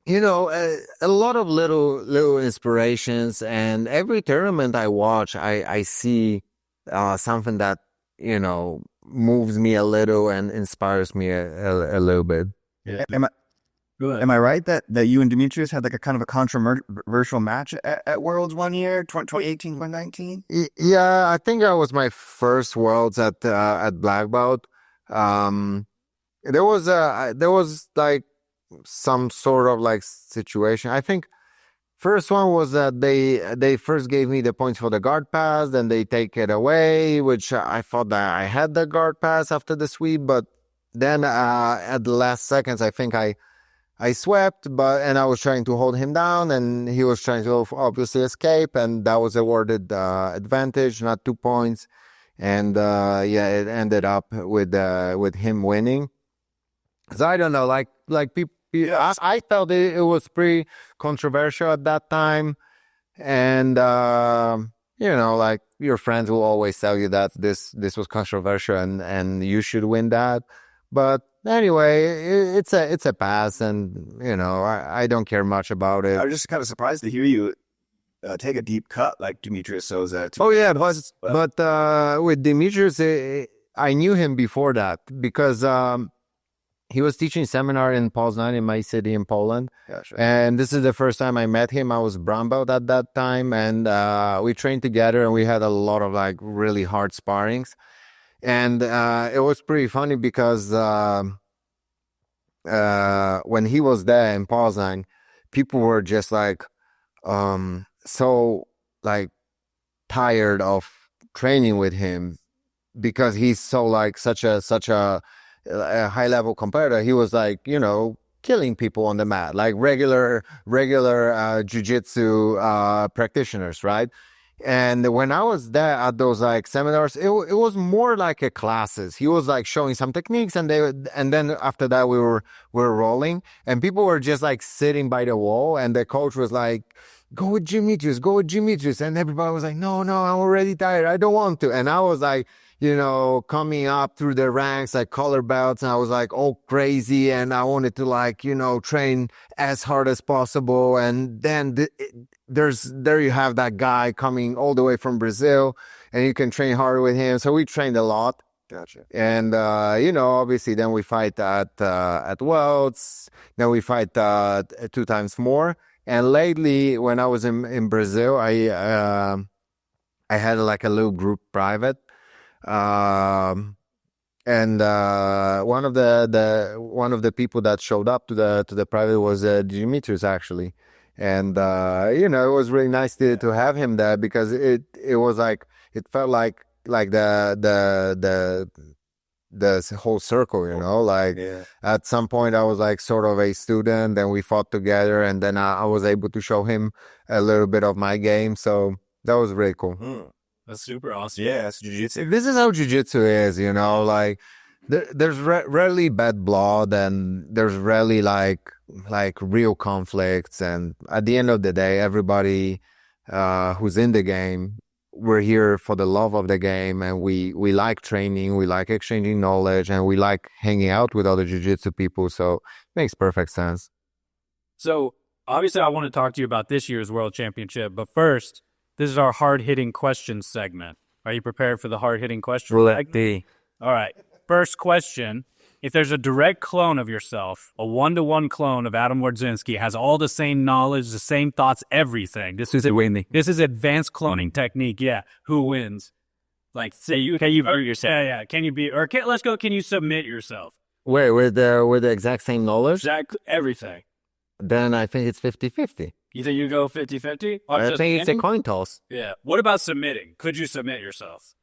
a lot of little inspirations, and every tournament I watch, I see something that moves me a little and inspires me a little bit. Yeah. Am I right that you and Demetrius had like a kind of a controversial match at Worlds one year, 2018, 2019? Yeah, I think that was my first Worlds at black belt. There was like some sort of like situation. I think first one was that they first gave me the points for the guard pass, then they take it away, which I thought that I had the guard pass after the sweep, but then at the last seconds, I think I I swept, and I was trying to hold him down, and he was trying to obviously escape, and that was awarded advantage, not 2 points. And yeah, it ended up with him winning. So I don't know, like people, I felt it was pretty controversial at that time, and you know, like your friends will always tell you that this was controversial and you should win that. But anyway, it's a pass, and you know, I don't care much about it. I was just kind of surprised to hear you take a deep cut like Demetrius Souza. Oh yeah, but with Demetrius, I knew him before that because he was teaching seminar in Poznan, in my city in Poland. Yeah, sure. And this is the first time I met him. I was brown belt at that time, and we trained together, and we had a lot of like really hard sparrings. And it was pretty funny because when he was there in Poznan, people were just like so like tired of training with him because he's so like such a high level competitor. He was like, you know, killing people on the mat, like regular jiu-jitsu practitioners, right? And when I was there at those like seminars, it was more like a classes. He was like showing some techniques, and then after that we were rolling, and people were just like sitting by the wall, and the coach was like, go with Demetrius, and everybody was like, no, I'm already tired, I don't want to. And I was like, you know, coming up through the ranks, like color belts, and I was like all crazy, and I wanted to like, you know, train as hard as possible. And then there you have that guy coming all the way from Brazil, and you can train harder with him. So we trained a lot. Gotcha. And you know, obviously, then we fight at Worlds, then we fight 2 times more. And lately, when I was in Brazil, I had like a little group private. And one of the people that showed up to the private was Demetrius, actually. And you know, it was really nice to have him there because it was like, it felt like the whole circle, you know, like at some point I was like sort of a student, and we fought together, and then I was able to show him a little bit of my game. So that was really cool. That's super awesome. Yeah, it's jiu-jitsu. This is how jiu-jitsu is, you know, like there's rarely bad blood, and there's rarely like real conflicts. And at the end of the day, everybody who's in the game, we're here for the love of the game, and we like training, we like exchanging knowledge, and we like hanging out with other jiu-jitsu people. So it makes perfect sense. So obviously I want to talk to you about this year's World Championship, but first, this is our hard-hitting questions segment. Are you prepared for the hard-hitting question? All right. First question. If there's a direct clone of yourself, a one-to-one clone of Adam Wardzinski, has all the same knowledge, the same thoughts, everything. This is advanced cloning technique. Yeah. Who wins? Like, say you can you yourself? Yeah. Can you be? Or let's go. Can you submit yourself? Wait, with the exact same knowledge? Exact everything. Then I think it's 50-50. You think you go 50-50? I think it's a coin toss. Yeah. What about submitting? Could you submit yourself?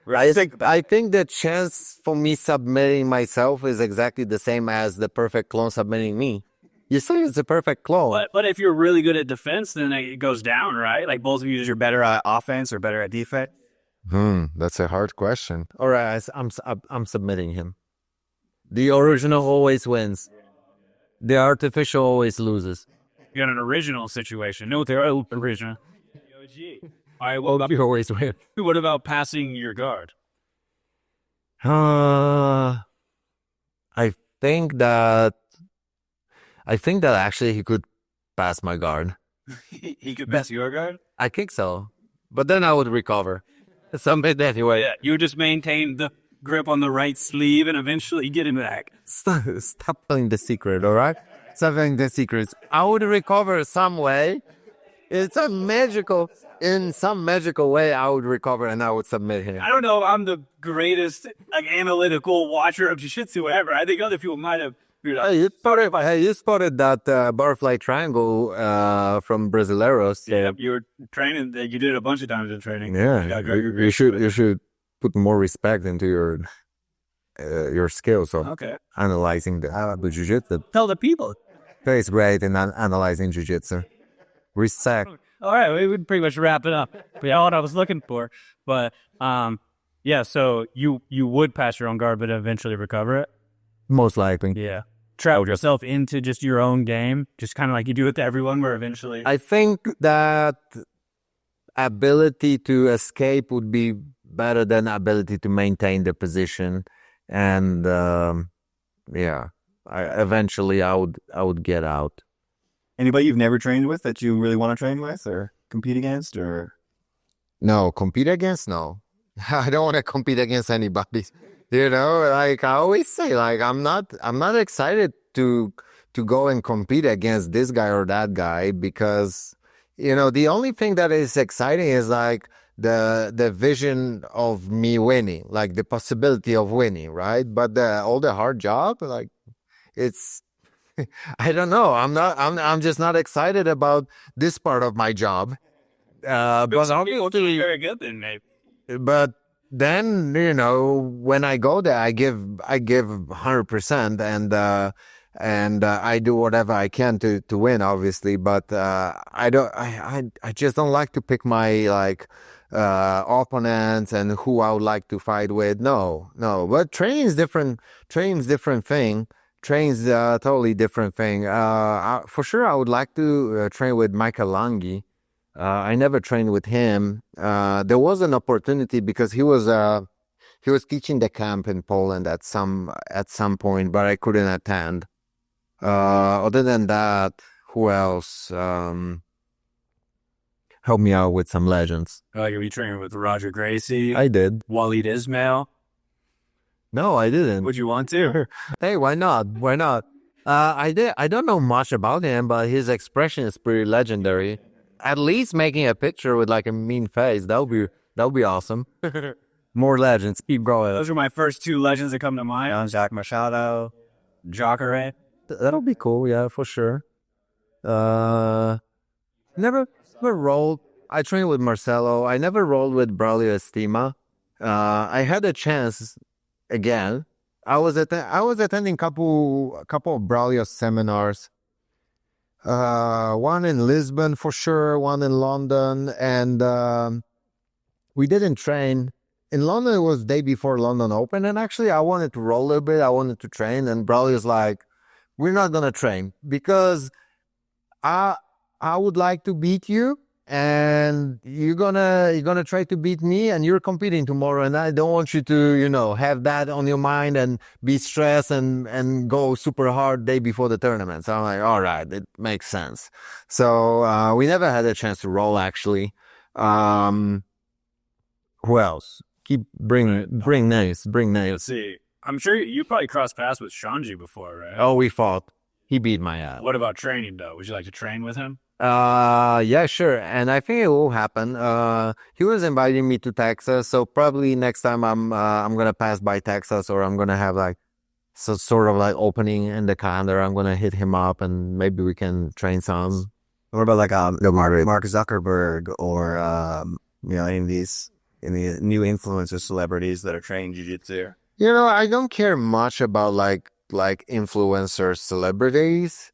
I think the chance for me submitting myself is exactly the same as the perfect clone submitting me. You say it's a perfect clone. But if you're really good at defense, then it goes down, right? Like both of you, you're better at offense or better at defense. That's a hard question. All right, I'm submitting him. The original always wins. The artificial always loses. You got an original situation. No, they're original. All right, well, You always win. what about passing your guard? I think that actually he could pass my guard. He could pass your guard? I think so. But then I would recover. Something anyway. Yeah, you just maintain the grip on the right sleeve and eventually get him back. Stop telling the secret, all right? Stop telling the secrets. I would recover some way. In some magical way, I would recover and I would submit him. I don't know if I'm the greatest analytical watcher of jiu-jitsu ever. I think other people might have. You spotted that butterfly triangle from Brasileiros. Yeah, you were training. You did it a bunch of times in training. Yeah, you should put more respect into your your skills of Okay. analyzing the jiu-jitsu. Tell the people. It's great in analyzing jiu-jitsu. Respect. All right, we would pretty much wrap it up. But yeah, what I was looking for. But yeah, so you would pass your own guard, but eventually recover it. Most likely. Yeah. Travel yourself into just your own game, just kind of like you do with everyone, where eventually. I think that ability to escape would be better than ability to maintain the position, and yeah, eventually I would get out. Anybody you've never trained with that you really want to train with or compete against, or No, compete against? No. I don't want to compete against anybody. You know, like I always say, like I'm not excited to go and compete against this guy or that guy, because you know, the only thing that is exciting is like the vision of me winning, like the possibility of winning, right? But all the hard job, like it's I don't know. I'm just not excited about this part of my job. But Obviously, very good then, maybe. but then, you know, when I go there, I give 100%, and I do whatever I can to win, obviously. But I just don't like to pick my like opponents and who I would like to fight with. No. But training's different. Training's different thing. Train's totally different thing. For sure, I would like to train with Michael Langi. I never trained with him. There was an opportunity because he was teaching the camp in Poland at some point, but I couldn't attend. Other than that, who else? Help me out with some legends. You'll be training with Roger Gracie, I did. Waleed Ismail. No, I didn't. Would you want to? Hey, why not? Why not? I did. I don't know much about him, but his expression is pretty legendary. At least making a picture with like a mean face, that would be awesome. More legends, keep going. Those are my first two legends that come to mind. Zach Machado, Jacare. That'll be cool, yeah, for sure. Never rolled. I trained with Marcelo. I never rolled with Braulio Estima. I had a chance again. I was attending couple of Braulio seminars. One in Lisbon for sure, one in London, and we didn't train. In London, it was day before London Open, and actually I wanted to roll a little bit. I wanted to train, and Braulio's like, "We're not gonna train because I would like to beat you, and you're gonna try to beat me, and you're competing tomorrow, and I don't want you to, you know, have that on your mind and be stressed and go super hard day before the tournament." So I'm like, all right, it makes sense. So we never had a chance to roll actually. Who else? Bring names. Let's see. I'm sure you probably crossed paths with Shanji before, right? Oh, we fought. He beat my ass. What about training though? Would you like to train with him? Yeah, sure. And I think it will happen. He was inviting me to Texas, so probably next time I'm gonna pass by Texas, or I'm gonna have like some sort of like opening in the calendar. I'm gonna hit him up and maybe we can train some. what about like Mark Zuckerberg or you know, any of these new influencer celebrities that are training jiu-jitsu? You know, I don't care much about like influencer celebrities.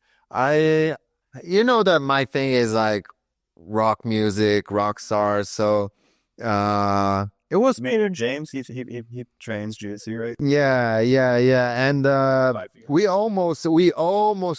You know that my thing is like rock music, Rockstar. So it was Maynard James, he trains jiu-jitsu, right? yeah, and we almost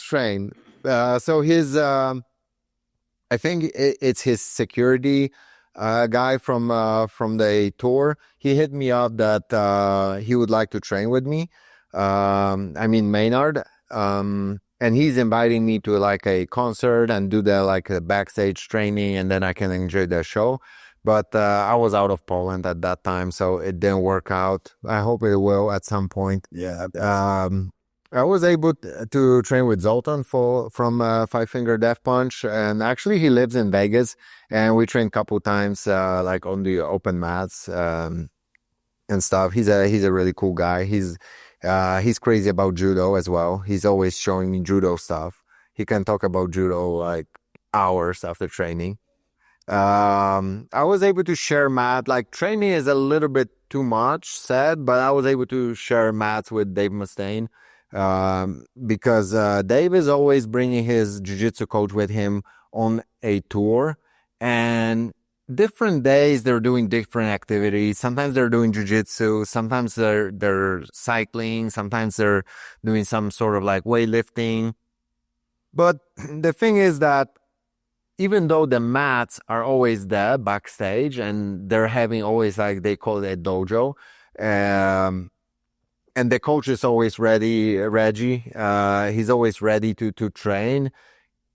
trained. So his I think it's his security guy from the tour. He hit me up that he would like to train with me. I mean Maynard. And he's inviting me to like a concert and do the like a backstage training, and then I can enjoy the show. But I was out of Poland at that time, so it didn't work out. I hope it will at some point. Yeah. I was able to train with Zoltan from Five Finger Death Punch, and actually he lives in Vegas, and we trained a couple times like on the open mats and stuff. He's a really cool guy. He's crazy about judo as well. He's always showing me judo stuff. He can talk about judo like hours after training. I was able to share mat. Like training is a little bit too much said, but I was able to share mats with Dave Mustaine because Dave is always bringing his jiu-jitsu coach with him on a tour, and different days they're doing different activities. Sometimes they're doing jiu-jitsu, sometimes they're cycling, sometimes they're doing some sort of like weightlifting. But the thing is that even though the mats are always there backstage and they're having always like they call it a dojo, and the coach is always ready, Reggie, he's always ready to train.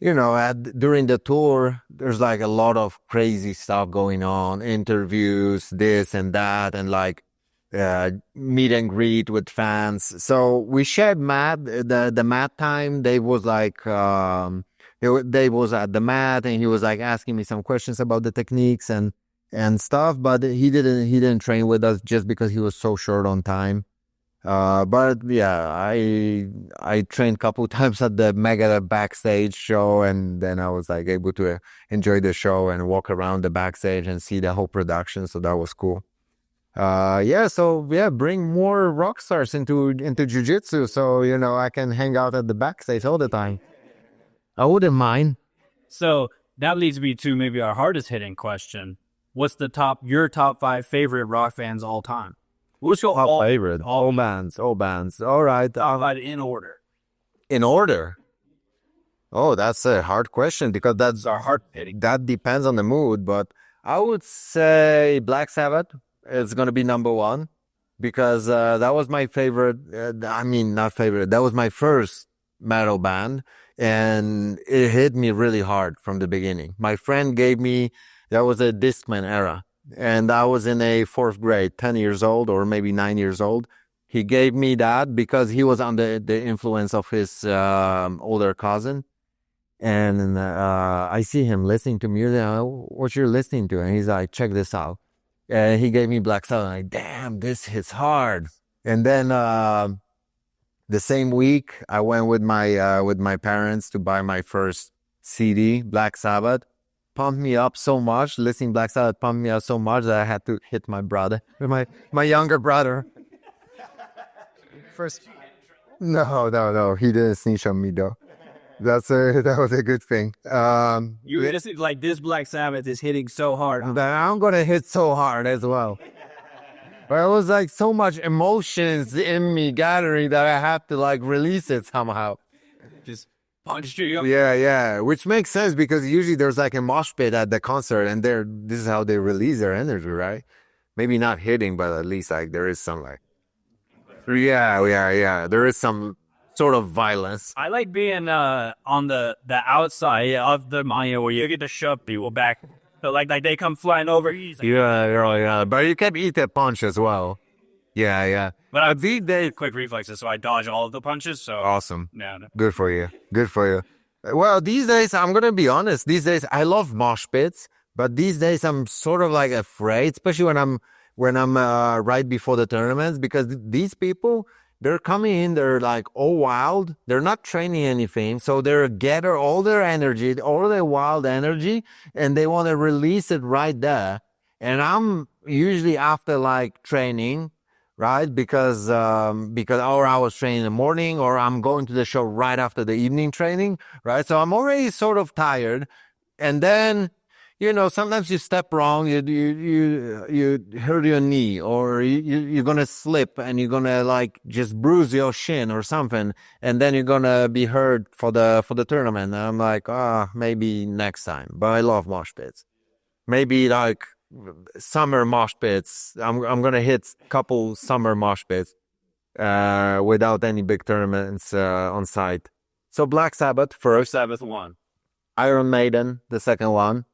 You know, during the tour, there's like a lot of crazy stuff going on, interviews, this and that, and like meet and greet with fans. So we shared mat. The mat time, Dave was like, Dave was at the mat and he was like asking me some questions about the techniques and stuff. But he didn't train with us just because he was so short on time. But yeah, I trained a couple times at the Mega backstage show, and then I was like able to enjoy the show and walk around the backstage and see the whole production. So that was cool. Bring more rock stars into jiu-jitsu, so you know I can hang out at the backstage all the time. I wouldn't mind. So that leads me to maybe our hardest hitting question. What's your top 5 favorite rock fans all time? What's your Top favorite? All bands. All right. In order? In order. Oh, that's a hard question because that's Our hard hitting. that depends on the mood. But I would say Black Sabbath is gonna be number one because that was my favorite. Not favorite. That was my first metal band, and it hit me really hard from the beginning. My friend gave me that was a Discman era. And I was in a 4th grade, 10 years old or maybe 9 years old. He gave me that because he was under the influence of his older cousin. And I see him listening to music. What you're listening to? And he's like, check this out. And he gave me Black Sabbath. I'm like, damn, this hits hard. And then the same week, I went with my parents to buy my first CD, Black Sabbath. Pumped me up so much. Listening Black Sabbath pumped me up so much that I had to hit my brother, my younger brother. First, no, he didn't snitch on me though. That was a good thing. You just like this Black Sabbath is hitting so hard. That I'm gonna hit so hard as well. But it was like so much emotions in me gathering that I had to like release it somehow. Just punched you. Yeah, which makes sense because usually there's like a mosh pit at the concert, and this is how they release their energy, right? Maybe not hitting, but at least like there is some like, yeah, there is some sort of violence. I like being on the outside of the Maya where you get to shove people back. So like they come flying over. Like, Yeah, but you can eat a punch as well. Yeah. But I these days quick reflexes, so I dodge all of the punches. So Awesome. no. Good for you. Well, these days, I'm going to be honest. These days, I love mosh pits, but these days I'm sort of like afraid, especially when I'm right before the tournaments, because these people, they're coming in, they're like all wild. They're not training anything. So they're gather all their energy, all their wild energy, and they want to release it right there. And I'm usually after like training, right? Because or I was training in the morning, or I'm going to the show right after the evening training, right? So I'm already sort of tired. And then, you know, sometimes you step wrong, you hurt your knee, or you're gonna slip and you're gonna like just bruise your shin or something, and then you're gonna be hurt for the tournament. And I'm like, maybe next time. But I love mosh pits. Maybe like summer mosh pits. I'm gonna hit a couple summer mosh pits without any big tournaments on site. So Black Sabbath first, Sabbath 1. Iron Maiden the second one.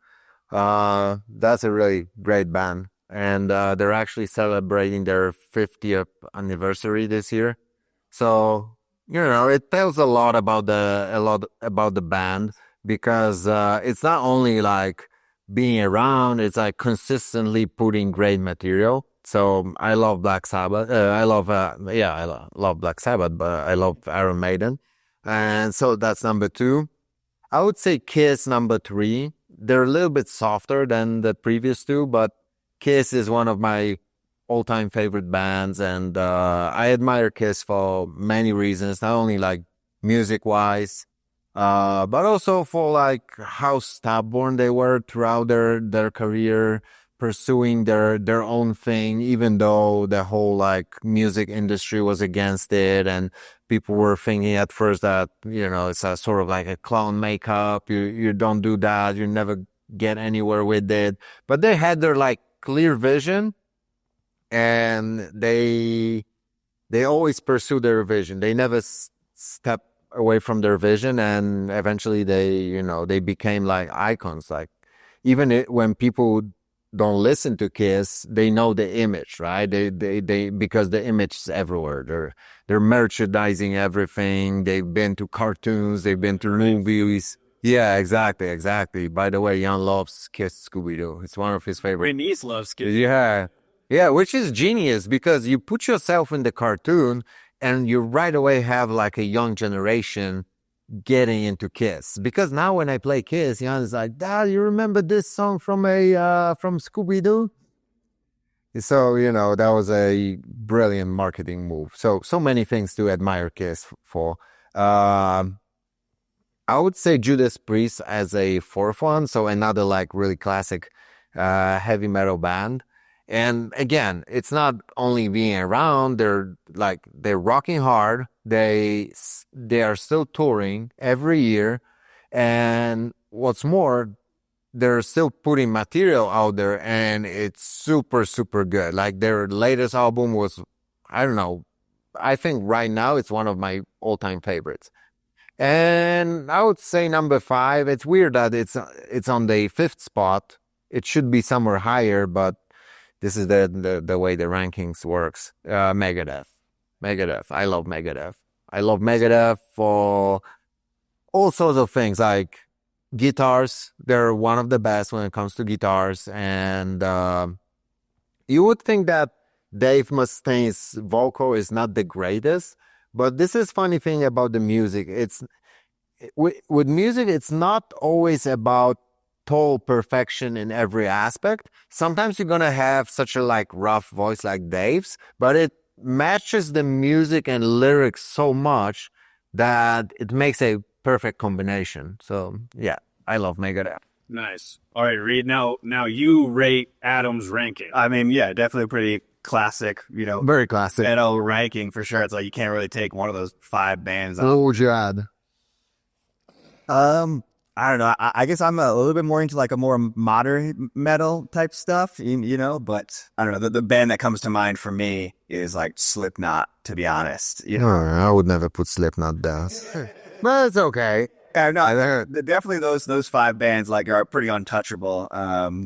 That's a really great band, and they're actually celebrating their 50th anniversary this year. So you know, it tells a lot about the band, because it's not only like being around, it's like consistently putting great material. So I love Black Sabbath. I love Black Sabbath, but I love Iron Maiden, and so that's number 2. I would say Kiss number 3. they're a little bit softer than the previous two, but Kiss is one of my all-time favorite bands, and I admire Kiss for many reasons, not only like music-wise, but also for like how stubborn they were throughout their career, pursuing their own thing, even though the whole like music industry was against it, and people were thinking at first that, you know, it's a sort of like a clown makeup. You don't do that, you never get anywhere with it. But they had their like clear vision, and they always pursue their vision. They never step away from their vision, and eventually they became like icons. Like even when people don't listen to Kiss, they know the image, right? They because the image is everywhere. They're merchandising everything. They've been to cartoons. They've been to movies. Yeah, exactly. By the way, Jan loves Kiss Scooby-Doo. It's one of his favorite. My niece loves Kiss. Yeah, which is genius because you put yourself in the cartoon and you right away have like a young generation getting into Kiss. Because now when I play Kiss, Jan is like, Dad, you remember this song from Scooby-Doo? So, you know, that was a brilliant marketing move. So many things to admire Kiss for. I would say Judas Priest as a fourth one. So another like really classic heavy metal band. And again, it's not only being around, they're rocking hard. They are still touring every year. And what's more, they're still putting material out there, and it's super, super good. Like their latest album was, I don't know, I think right now it's one of my all-time favorites. And I would say number 5, it's weird that it's on the 5th spot. It should be somewhere higher, but this is the way the rankings works. Megadeth. I love Megadeth. I love Megadeth for all sorts of things, like guitars. They're one of the best when it comes to guitars. And you would think that Dave Mustaine's vocal is not the greatest, but this is funny thing about the music. With music, it's not always about total perfection in every aspect. Sometimes you're gonna have such a like rough voice like Dave's, but it matches the music and lyrics so much that it makes a perfect combination. So yeah, I love Megadeth. Nice. All right, Reed. Now you rate Adam's ranking. I mean, yeah, definitely pretty classic, you know, Very classic. metal ranking for sure. It's like you can't really take one of those 5 bands. What would you add? I don't know. I guess I'm a little bit more into like a more modern metal type stuff, you know, but I don't know. The band that comes to mind for me is like Slipknot, to be honest. You know? I would never put Slipknot down. But it's okay. No, definitely those 5 bands like are pretty untouchable.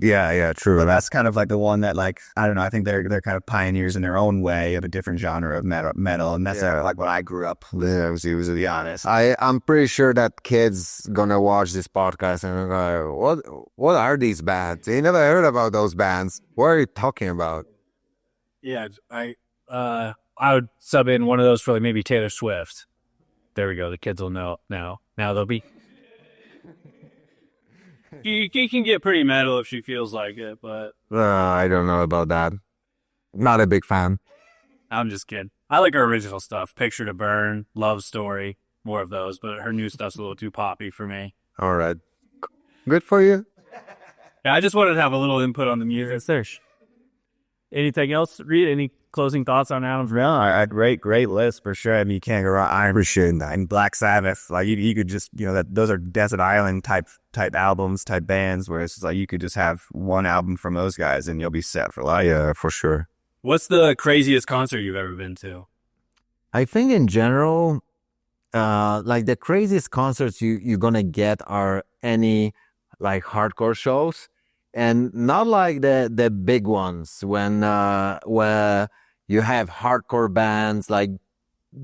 Yeah, true. But that's kind of like the one that like, I don't know, I think they're kind of pioneers in their own way of a different genre of metal, and that's like what I grew up listening to be honest. I'm pretty sure that kids gonna watch this podcast and go, what are these bands? They never heard about those bands. What are you talking about? Yeah, I would sub in one of those for like maybe Taylor Swift. There we go. The kids will know now. Now they'll be. She can get pretty metal if she feels like it, but I don't know about that. Not a big fan. I'm just kidding. I like her original stuff. Picture to Burn, Love Story, more of those, but her new stuff's a little too poppy for me. All right. Good for you. Yeah, I just wanted to have a little input on the music. There's anything else, Reed? Any closing thoughts on Adam's? No, great list for sure. I mean, you can't go wrong. I appreciate that. And Black Sabbath, like you could just, you know, that those are desert island type albums, type bands, where it's just like you could just have one album from those guys and you'll be set for life. Yeah, for sure. What's the craziest concert you've ever been to? I think in general, like the craziest concerts you're gonna get are any like hardcore shows, and not like the big ones when where you have hardcore bands like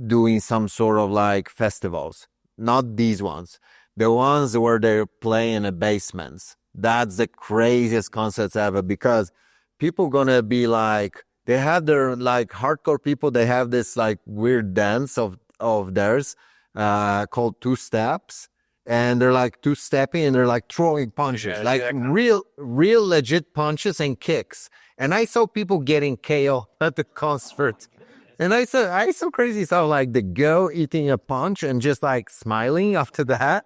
doing some sort of like festivals. Not these ones. The ones where they're playing in basements. That's the craziest concerts ever, because people gonna be like, they have their like hardcore people, they have this like weird dance of theirs called two steps. and they're like two-stepping and they're like throwing punches, like real legit punches and kicks. And I saw people getting KO at the concert. And I saw crazy stuff like the girl eating a punch and just like smiling after that,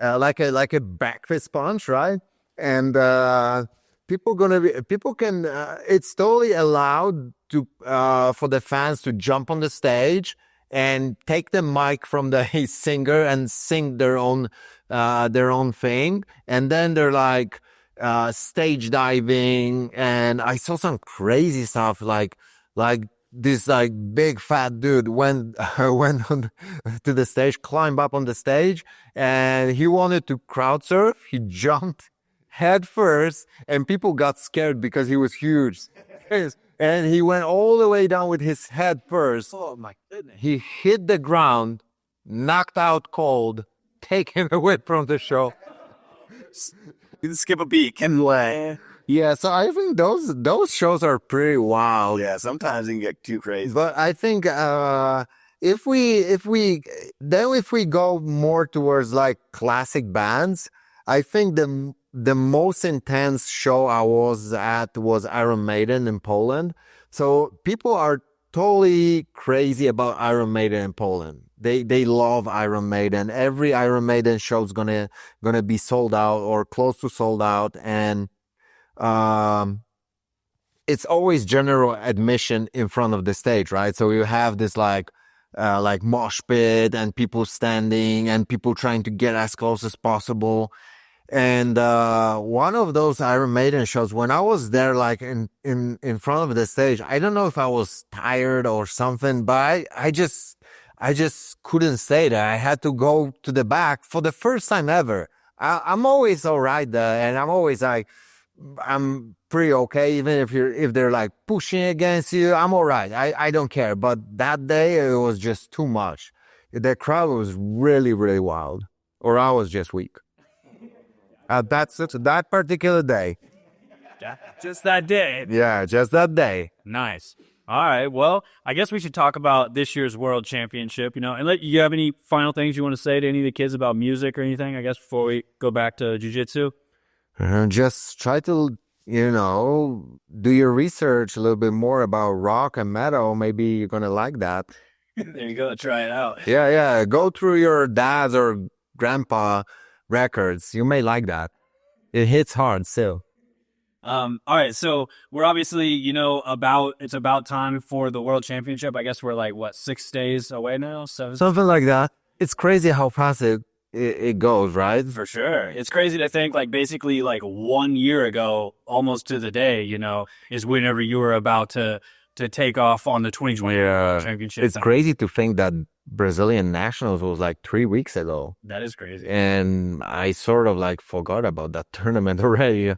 like a breakfast punch, right? And people can. It's totally allowed to for the fans to jump on the stage and take the mic from the singer and sing their own thing, and then they're like stage diving, and I saw some crazy stuff like this like big fat dude went to the stage, climbed up on the stage, and he wanted to crowd surf. He jumped head first, and people got scared because he was huge. And he went all the way down with his head first. Oh my goodness! He hit the ground, knocked out cold, taken away from the show. You can skip a beat, can way. Yeah, so I think those shows are pretty wild. Yeah, sometimes it can get too crazy. But I think if we go more towards like classic bands, I think the most intense show I was at was Iron Maiden in Poland. So people are totally crazy about Iron Maiden in Poland. They love Iron Maiden. Every Iron Maiden show is gonna be sold out or close to sold out, and it's always general admission in front of the stage, right? So you have this like mosh pit and people standing and people trying to get as close as possible. And one of those Iron Maiden shows, when I was there, like in front of the stage, I don't know if I was tired or something, but I just couldn't stay there. I had to go to the back for the first time ever. I'm always all right there, and I'm always like, I'm pretty okay, even if they're like pushing against you, I'm all right. I don't care. But that day, it was just too much. The crowd was really, really wild, or I was just weak. That particular day. Just that day. Yeah, just that day. Nice. All right. Well, I guess we should talk about this year's World Championship, and you have any final things you want to say to any of the kids about music or anything, I guess, before we go back to Jiu-Jitsu? Just try to, do your research a little bit more about rock and metal. Maybe you're going to like that. There you go. Try it out. Yeah. Go through your dad's or grandpa records. You may like that. It hits hard still. All right. So we're obviously, it's about time for the World Championship. I guess we're like, 6 days away now? Something like that. It's crazy how fast it goes, right? For sure. It's crazy to think basically 1 year ago, almost to the day, is whenever you were about to take off on the 2020 championship. It's crazy to think that Brazilian Nationals was 3 weeks ago. That is crazy. And I sort of forgot about that tournament already.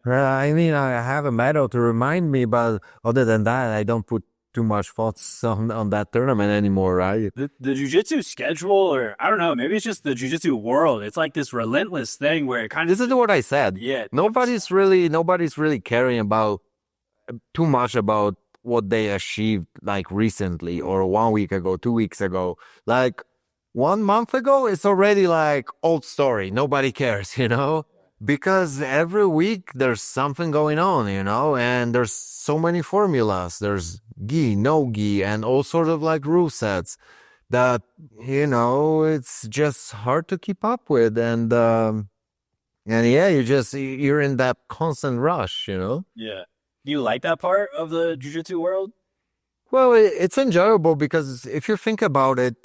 I mean, I have a medal to remind me, but other than that, I don't put too much thoughts on that tournament anymore, right? The jiu-jitsu schedule, or I don't know, maybe it's just the jiu-jitsu world. It's like this relentless thing where it kind of... This is what I said. Yeah. Nobody's really caring about too much about what they achieved recently or 1 week ago, 2 weeks ago. 1 month ago, it's already old story. Nobody cares, Because every week there's something going on, and there's so many formulas. There's gi, no gi, and all sorts of rule sets that, it's just hard to keep up with. And yeah, you're in that constant rush, Yeah. Do you like that part of the jiu-jitsu world? Well, it's enjoyable because if you think about it,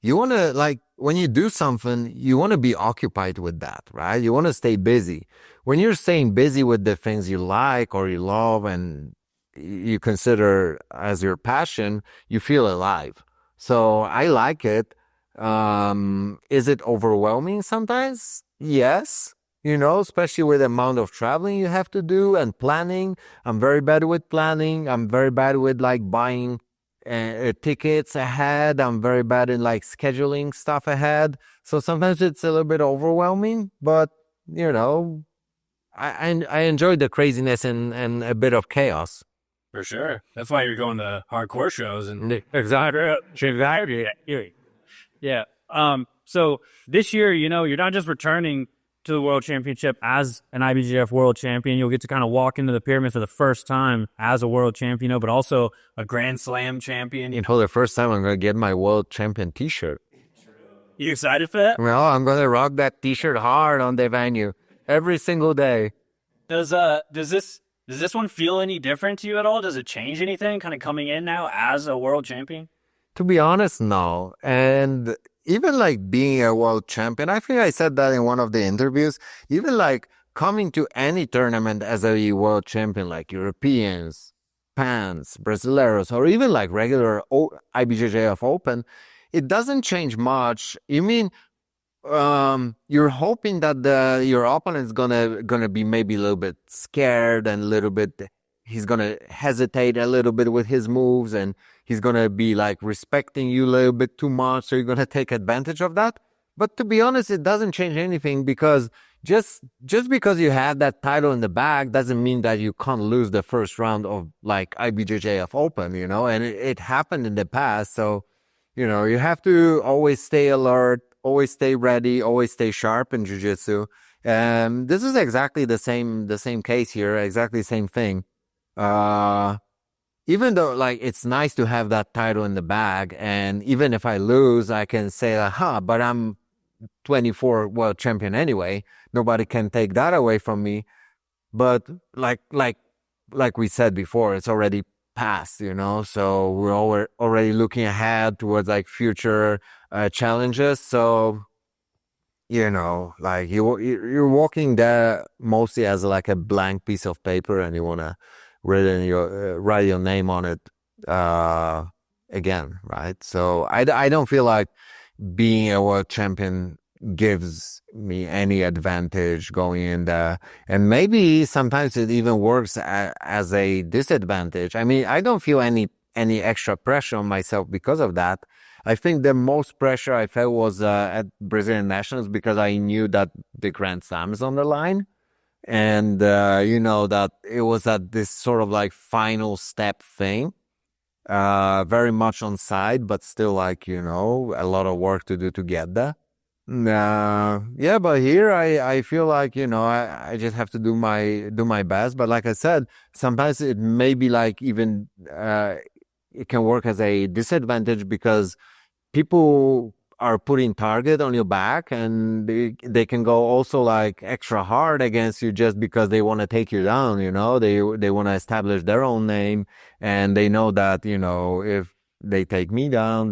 you want to when you do something, you want to be occupied with that, right? You want to stay busy. When you're staying busy with the things you like or you love and you consider as your passion, you feel alive. So I like it. Is it overwhelming sometimes? Yes. Especially with the amount of traveling you have to do and planning. I'm very bad with planning. I'm very bad with buying tickets ahead. I'm very bad in scheduling stuff ahead. So sometimes it's a little bit overwhelming, but I enjoy the craziness and a bit of chaos. For sure. That's why you're going to hardcore shows and Exactly. yeah. So this year, you know, you're not just returning to the World Championship as an IBJJF World Champion. You'll get to kind of walk into the pyramid for the first time as a World Champion, you know, but also a Grand Slam champion. You know, the first time I'm gonna get my World Champion T-shirt. You excited for that? Well, I'm gonna rock that T-shirt hard on the venue every single day. Does this one feel any different to you at all? Does it change anything kind of coming in now as a World Champion? To be honest, no. And even like being a world champion, I think I said that in one of the interviews, even like coming to any tournament as a world champion, like Europeans, Pans, Brasileiros, or even like regular IBJJF Open, it doesn't change much. You mean, you're hoping that your opponent's gonna be maybe a little bit scared and a little bit, he's gonna hesitate a little bit with his moves, and he's gonna be like respecting you a little bit too much, so you're gonna take advantage of that. But to be honest, it doesn't change anything, because just because you have that title in the bag doesn't mean that you can't lose the first round of like IBJJF Open, you know, and it happened in the past. So, you know, you have to always stay alert, always stay ready, always stay sharp in jiu-jitsu. And this is exactly the same case here, exactly the same thing. Even though like it's nice to have that title in the bag, and even if I lose, I can say, but I'm 24 world champion anyway. Nobody can take that away from me. But like we said before, it's already past, you know. So we're already looking ahead towards like future challenges. So, you know, like you're walking there mostly as like a blank piece of paper, and you wanna write your name on it again, right? So I don't feel like being a world champion gives me any advantage going in there, and maybe sometimes it even works as a disadvantage. I mean, I don't feel any extra pressure on myself because of that. I think the most pressure I felt was at Brazilian Nationals, because I knew that the Grand Slam is on the line. And, you know, that it was at this sort of like final step thing, very much on side, but still like, you know, a lot of work to do to get there. Yeah, but here I feel like, you know, I just have to do my best. But like I said, sometimes it may be like even, it can work as a disadvantage, because people are putting target on your back, and they can go also like extra hard against you just because they want to take you down, you know. They want to establish their own name, and they know that, you know, if they take me down,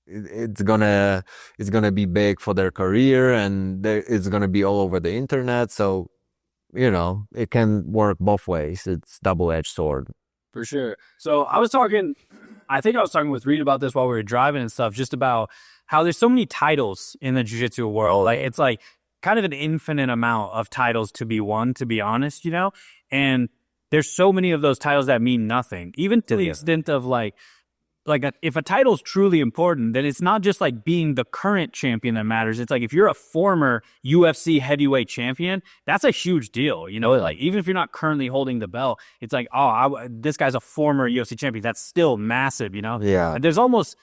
it's gonna be big for their career, and it's gonna be all over the internet. So, you know, it can work both ways. It's double-edged sword. For sure. So I think I was talking with Reed about this while we were driving and stuff, just about how there's so many titles in the jiu-jitsu world. Like, it's like kind of an infinite amount of titles to be won, to be honest, you know? And there's so many of those titles that mean nothing, even to the extent of if a title's truly important, then it's not just like being the current champion that matters. It's like if you're a former UFC heavyweight champion, that's a huge deal. You know, like even if you're not currently holding the belt, it's like, this guy's a former UFC champion. That's still massive, you know? Yeah. And there's almost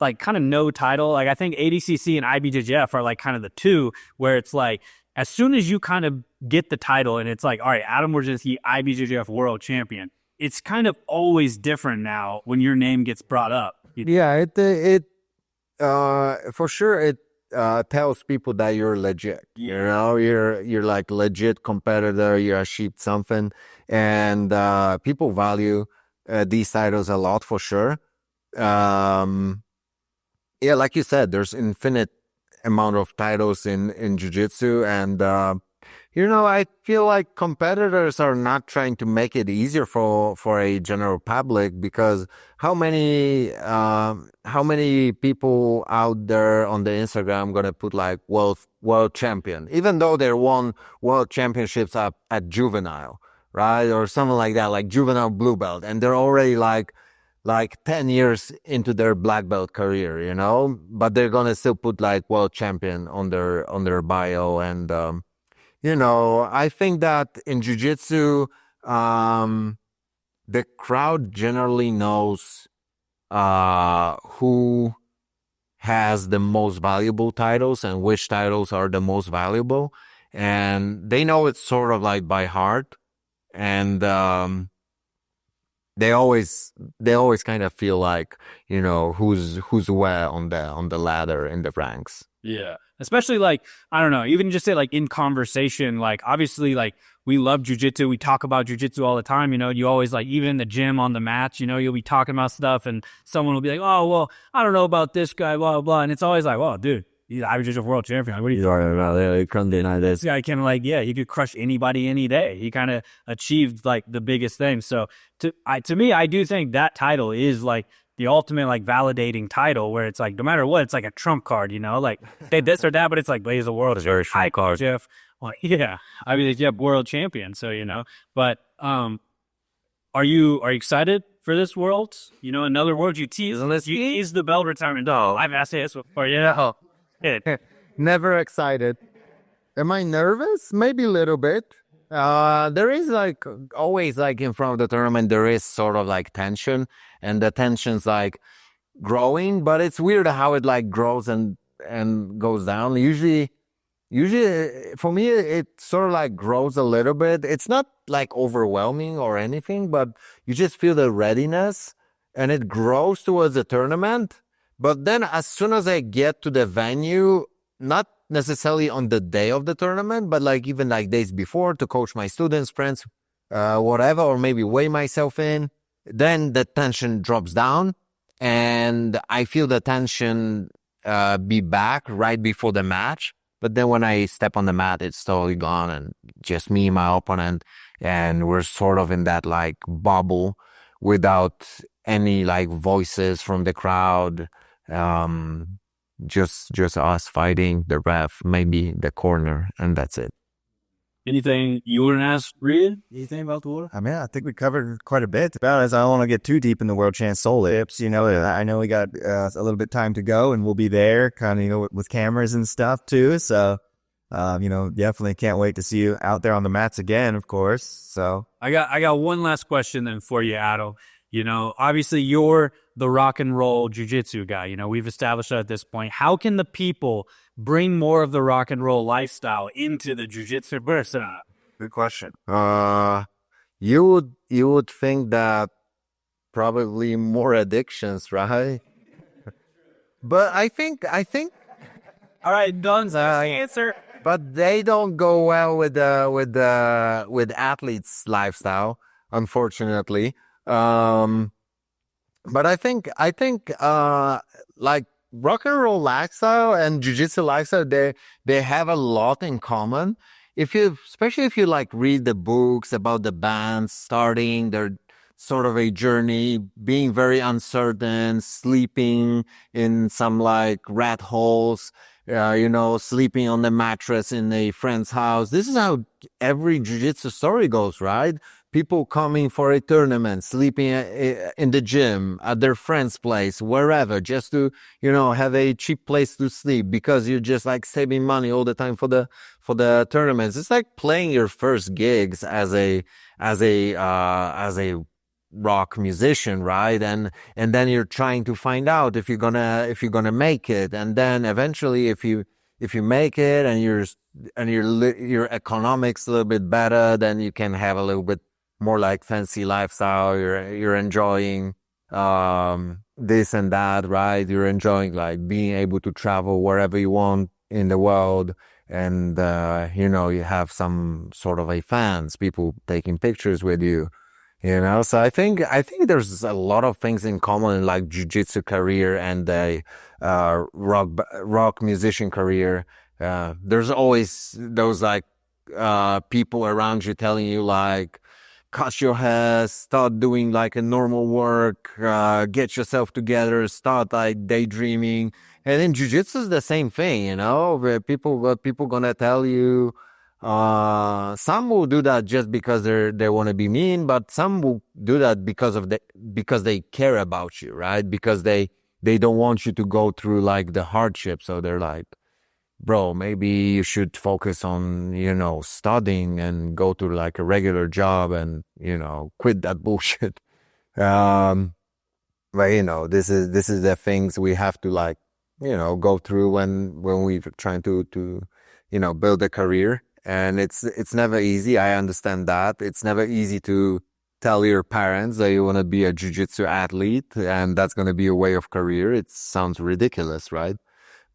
like kind of no title. Like I think ADCC and IBJJF are like kind of the two where it's like, as soon as you kind of get the title and it's like, all right, Adam Wardzinski, IBJJF world champion, it's kind of always different now when your name gets brought up. Yeah, it for sure it tells people that you're legit. You know, you're like legit competitor. You're achieved something, and people value these titles a lot for sure. Yeah, like you said, there's infinite amount of titles in jiu-jitsu, and you know, I feel like competitors are not trying to make it easier for a general public, because how many people out there on the Instagram gonna put like world champion, even though they won world championships at juvenile, right, or something like that, like juvenile blue belt, and they're already like 10 years into their black belt career, you know, but they're gonna still put like world champion on their bio. And you know, I think that in jiu-jitsu, the crowd generally knows who has the most valuable titles and which titles are the most valuable. And they know it sort of like by heart. And they always kind of feel like, you know, who's where on the ladder in the ranks. Yeah. Especially like, I don't know, even just say like in conversation, like obviously like we love jujitsu. We talk about jujitsu all the time. You know, you always like, even in the gym on the mats, you know, you'll be talking about stuff and someone will be like, oh, well, I don't know about this guy, blah, blah, blah. And it's always like, well, dude, he's IBJJF world champion. What are you talking about? This guy can like, yeah, he could crush anybody any day. He kind of achieved like the biggest thing. So to me, I do think that title is like the ultimate like validating title where it's like, no matter what, it's like a trump card, you know, like they this or that, but it's like Blaze the World is very high card. Jeff. Well, yeah, I mean, Jeff world champion. So, you know, but are you excited for this world? You know, another world you tease the belt retirement. Oh, I've asked this before, you know. Never excited. Am I nervous? Maybe a little bit. There is like always like in front of the tournament, there is sort of like tension, and the tension's like growing, but it's weird how it like grows and goes down. Usually for me, it sort of like grows a little bit. It's not like overwhelming or anything, but you just feel the readiness and it grows towards the tournament. But then as soon as I get to the venue, not necessarily on the day of the tournament, but like even like days before to coach my students, friends, whatever, or maybe weigh myself in, then the tension drops down and I feel the tension be back right before the match. But then when I step on the mat, it's totally gone and just me and my opponent. And we're sort of in that like bubble without any like voices from the crowd. Just us fighting, the ref, maybe the corner, and that's it. Anything you want to ask, Reed? Anything about the water? I mean, I think we covered quite a bit about it. I don't want to get too deep in the World Champs Soul Lips. You know, I know we got a little bit time to go, and we'll be there, kind of, you know, with cameras and stuff too. So, you know, definitely can't wait to see you out there on the mats again, of course. So, I got one last question then for you, Adel. You know, obviously you're the rock and roll jiu-jitsu guy. You know, we've established that at this point. How can the people bring more of the rock and roll lifestyle into the jiu-jitsu bursa? good question. You would think that probably more addictions, right? But I think All right, done. Answer. but they don't go well with athletes' lifestyle, unfortunately. But I think like rock and roll lifestyle and jiu-jitsu lifestyle, they have a lot in common. Especially if you like read the books about the bands starting their sort of a journey, being very uncertain, sleeping in some like rat holes, you know, sleeping on the mattress in a friend's house. This is how every jiu-jitsu story goes, right? People coming for a tournament, sleeping in the gym, at their friend's place, wherever, just to, you know, have a cheap place to sleep because you're just like saving money all the time for the tournaments. It's like playing your first gigs as a rock musician, right? And then you're trying to find out if you're gonna make it, and then eventually if you make it and your economics a little bit better, then you can have a little bit more like fancy lifestyle. You're enjoying this and that, right? You're enjoying like being able to travel wherever you want in the world, and you know, you have some sort of a fans, people taking pictures with you. You know, so I think there's a lot of things in common in like jiu-jitsu career and a rock musician career. There's always those like people around you telling you like, cut your hair, start doing like a normal work, get yourself together, start like daydreaming. And in jiu-jitsu is the same thing, you know, where people gonna tell you. Some will do that just because they want to be mean, but some will do that because they care about you, right? Because they don't want you to go through like the hardship. So they're like, bro, maybe you should focus on, you know, studying and go to like a regular job and, you know, quit that bullshit. But you know, this is the things we have to like go through when we're trying to build a career. And it's never easy. I understand that. It's never easy to tell your parents that you want to be a jiu-jitsu athlete and that's going to be your way of career. It sounds ridiculous, right?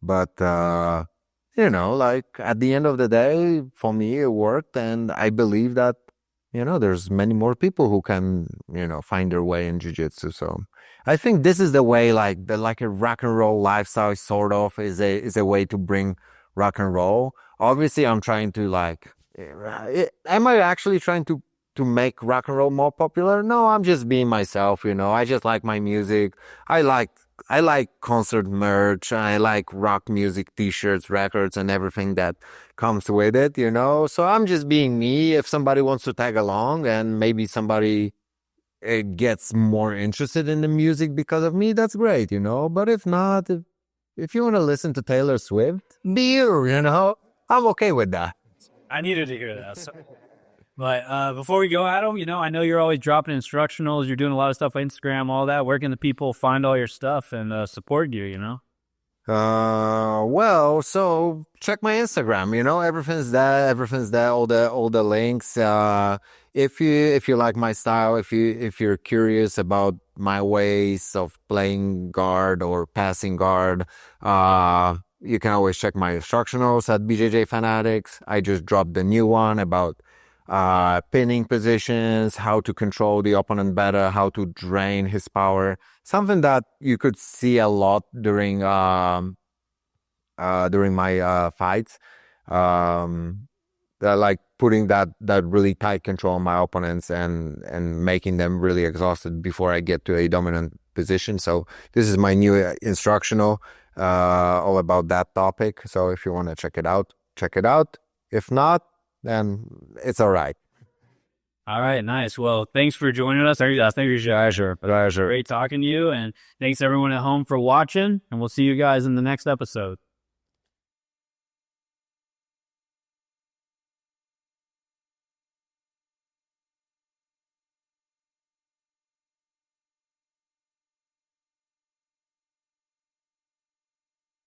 But like at the end of the day, for me, it worked, and I believe that there's many more people who can find their way in jiu-jitsu. So I think this is the way, like a rock and roll lifestyle sort of is a way to bring rock and roll. Obviously, I'm trying to am I actually trying to make rock and roll more popular? No, I'm just being myself. I just like my music. I like concert merch. I like rock music, t-shirts, records, and everything that comes with it, So I'm just being me. If somebody wants to tag along and maybe somebody gets more interested in the music because of me, that's great, But if not, if you want to listen to Taylor Swift, be you, I'm okay with that. I needed to hear that. But before we go, Adam, I know you're always dropping instructionals. You're doing a lot of stuff on Instagram, all that. Where can the people find all your stuff and support you, Well, so check my Instagram, everything's there, all the links. If you like my style, if you're curious about my ways of playing guard or passing guard, you can always check my instructionals at BJJ Fanatics. I just dropped the new one about pinning positions, how to control the opponent better, how to drain his power. Something that you could see a lot during my fights. Like putting that really tight control on my opponents and making them really exhausted before I get to a dominant position. So this is my new instructional all about that topic. So if you want to check it out, check it out. If not, then it's all right. All right, nice. Well, thanks for joining us. Thank you. Great talking to you, and thanks everyone at home for watching, and we'll see you guys in the next episode.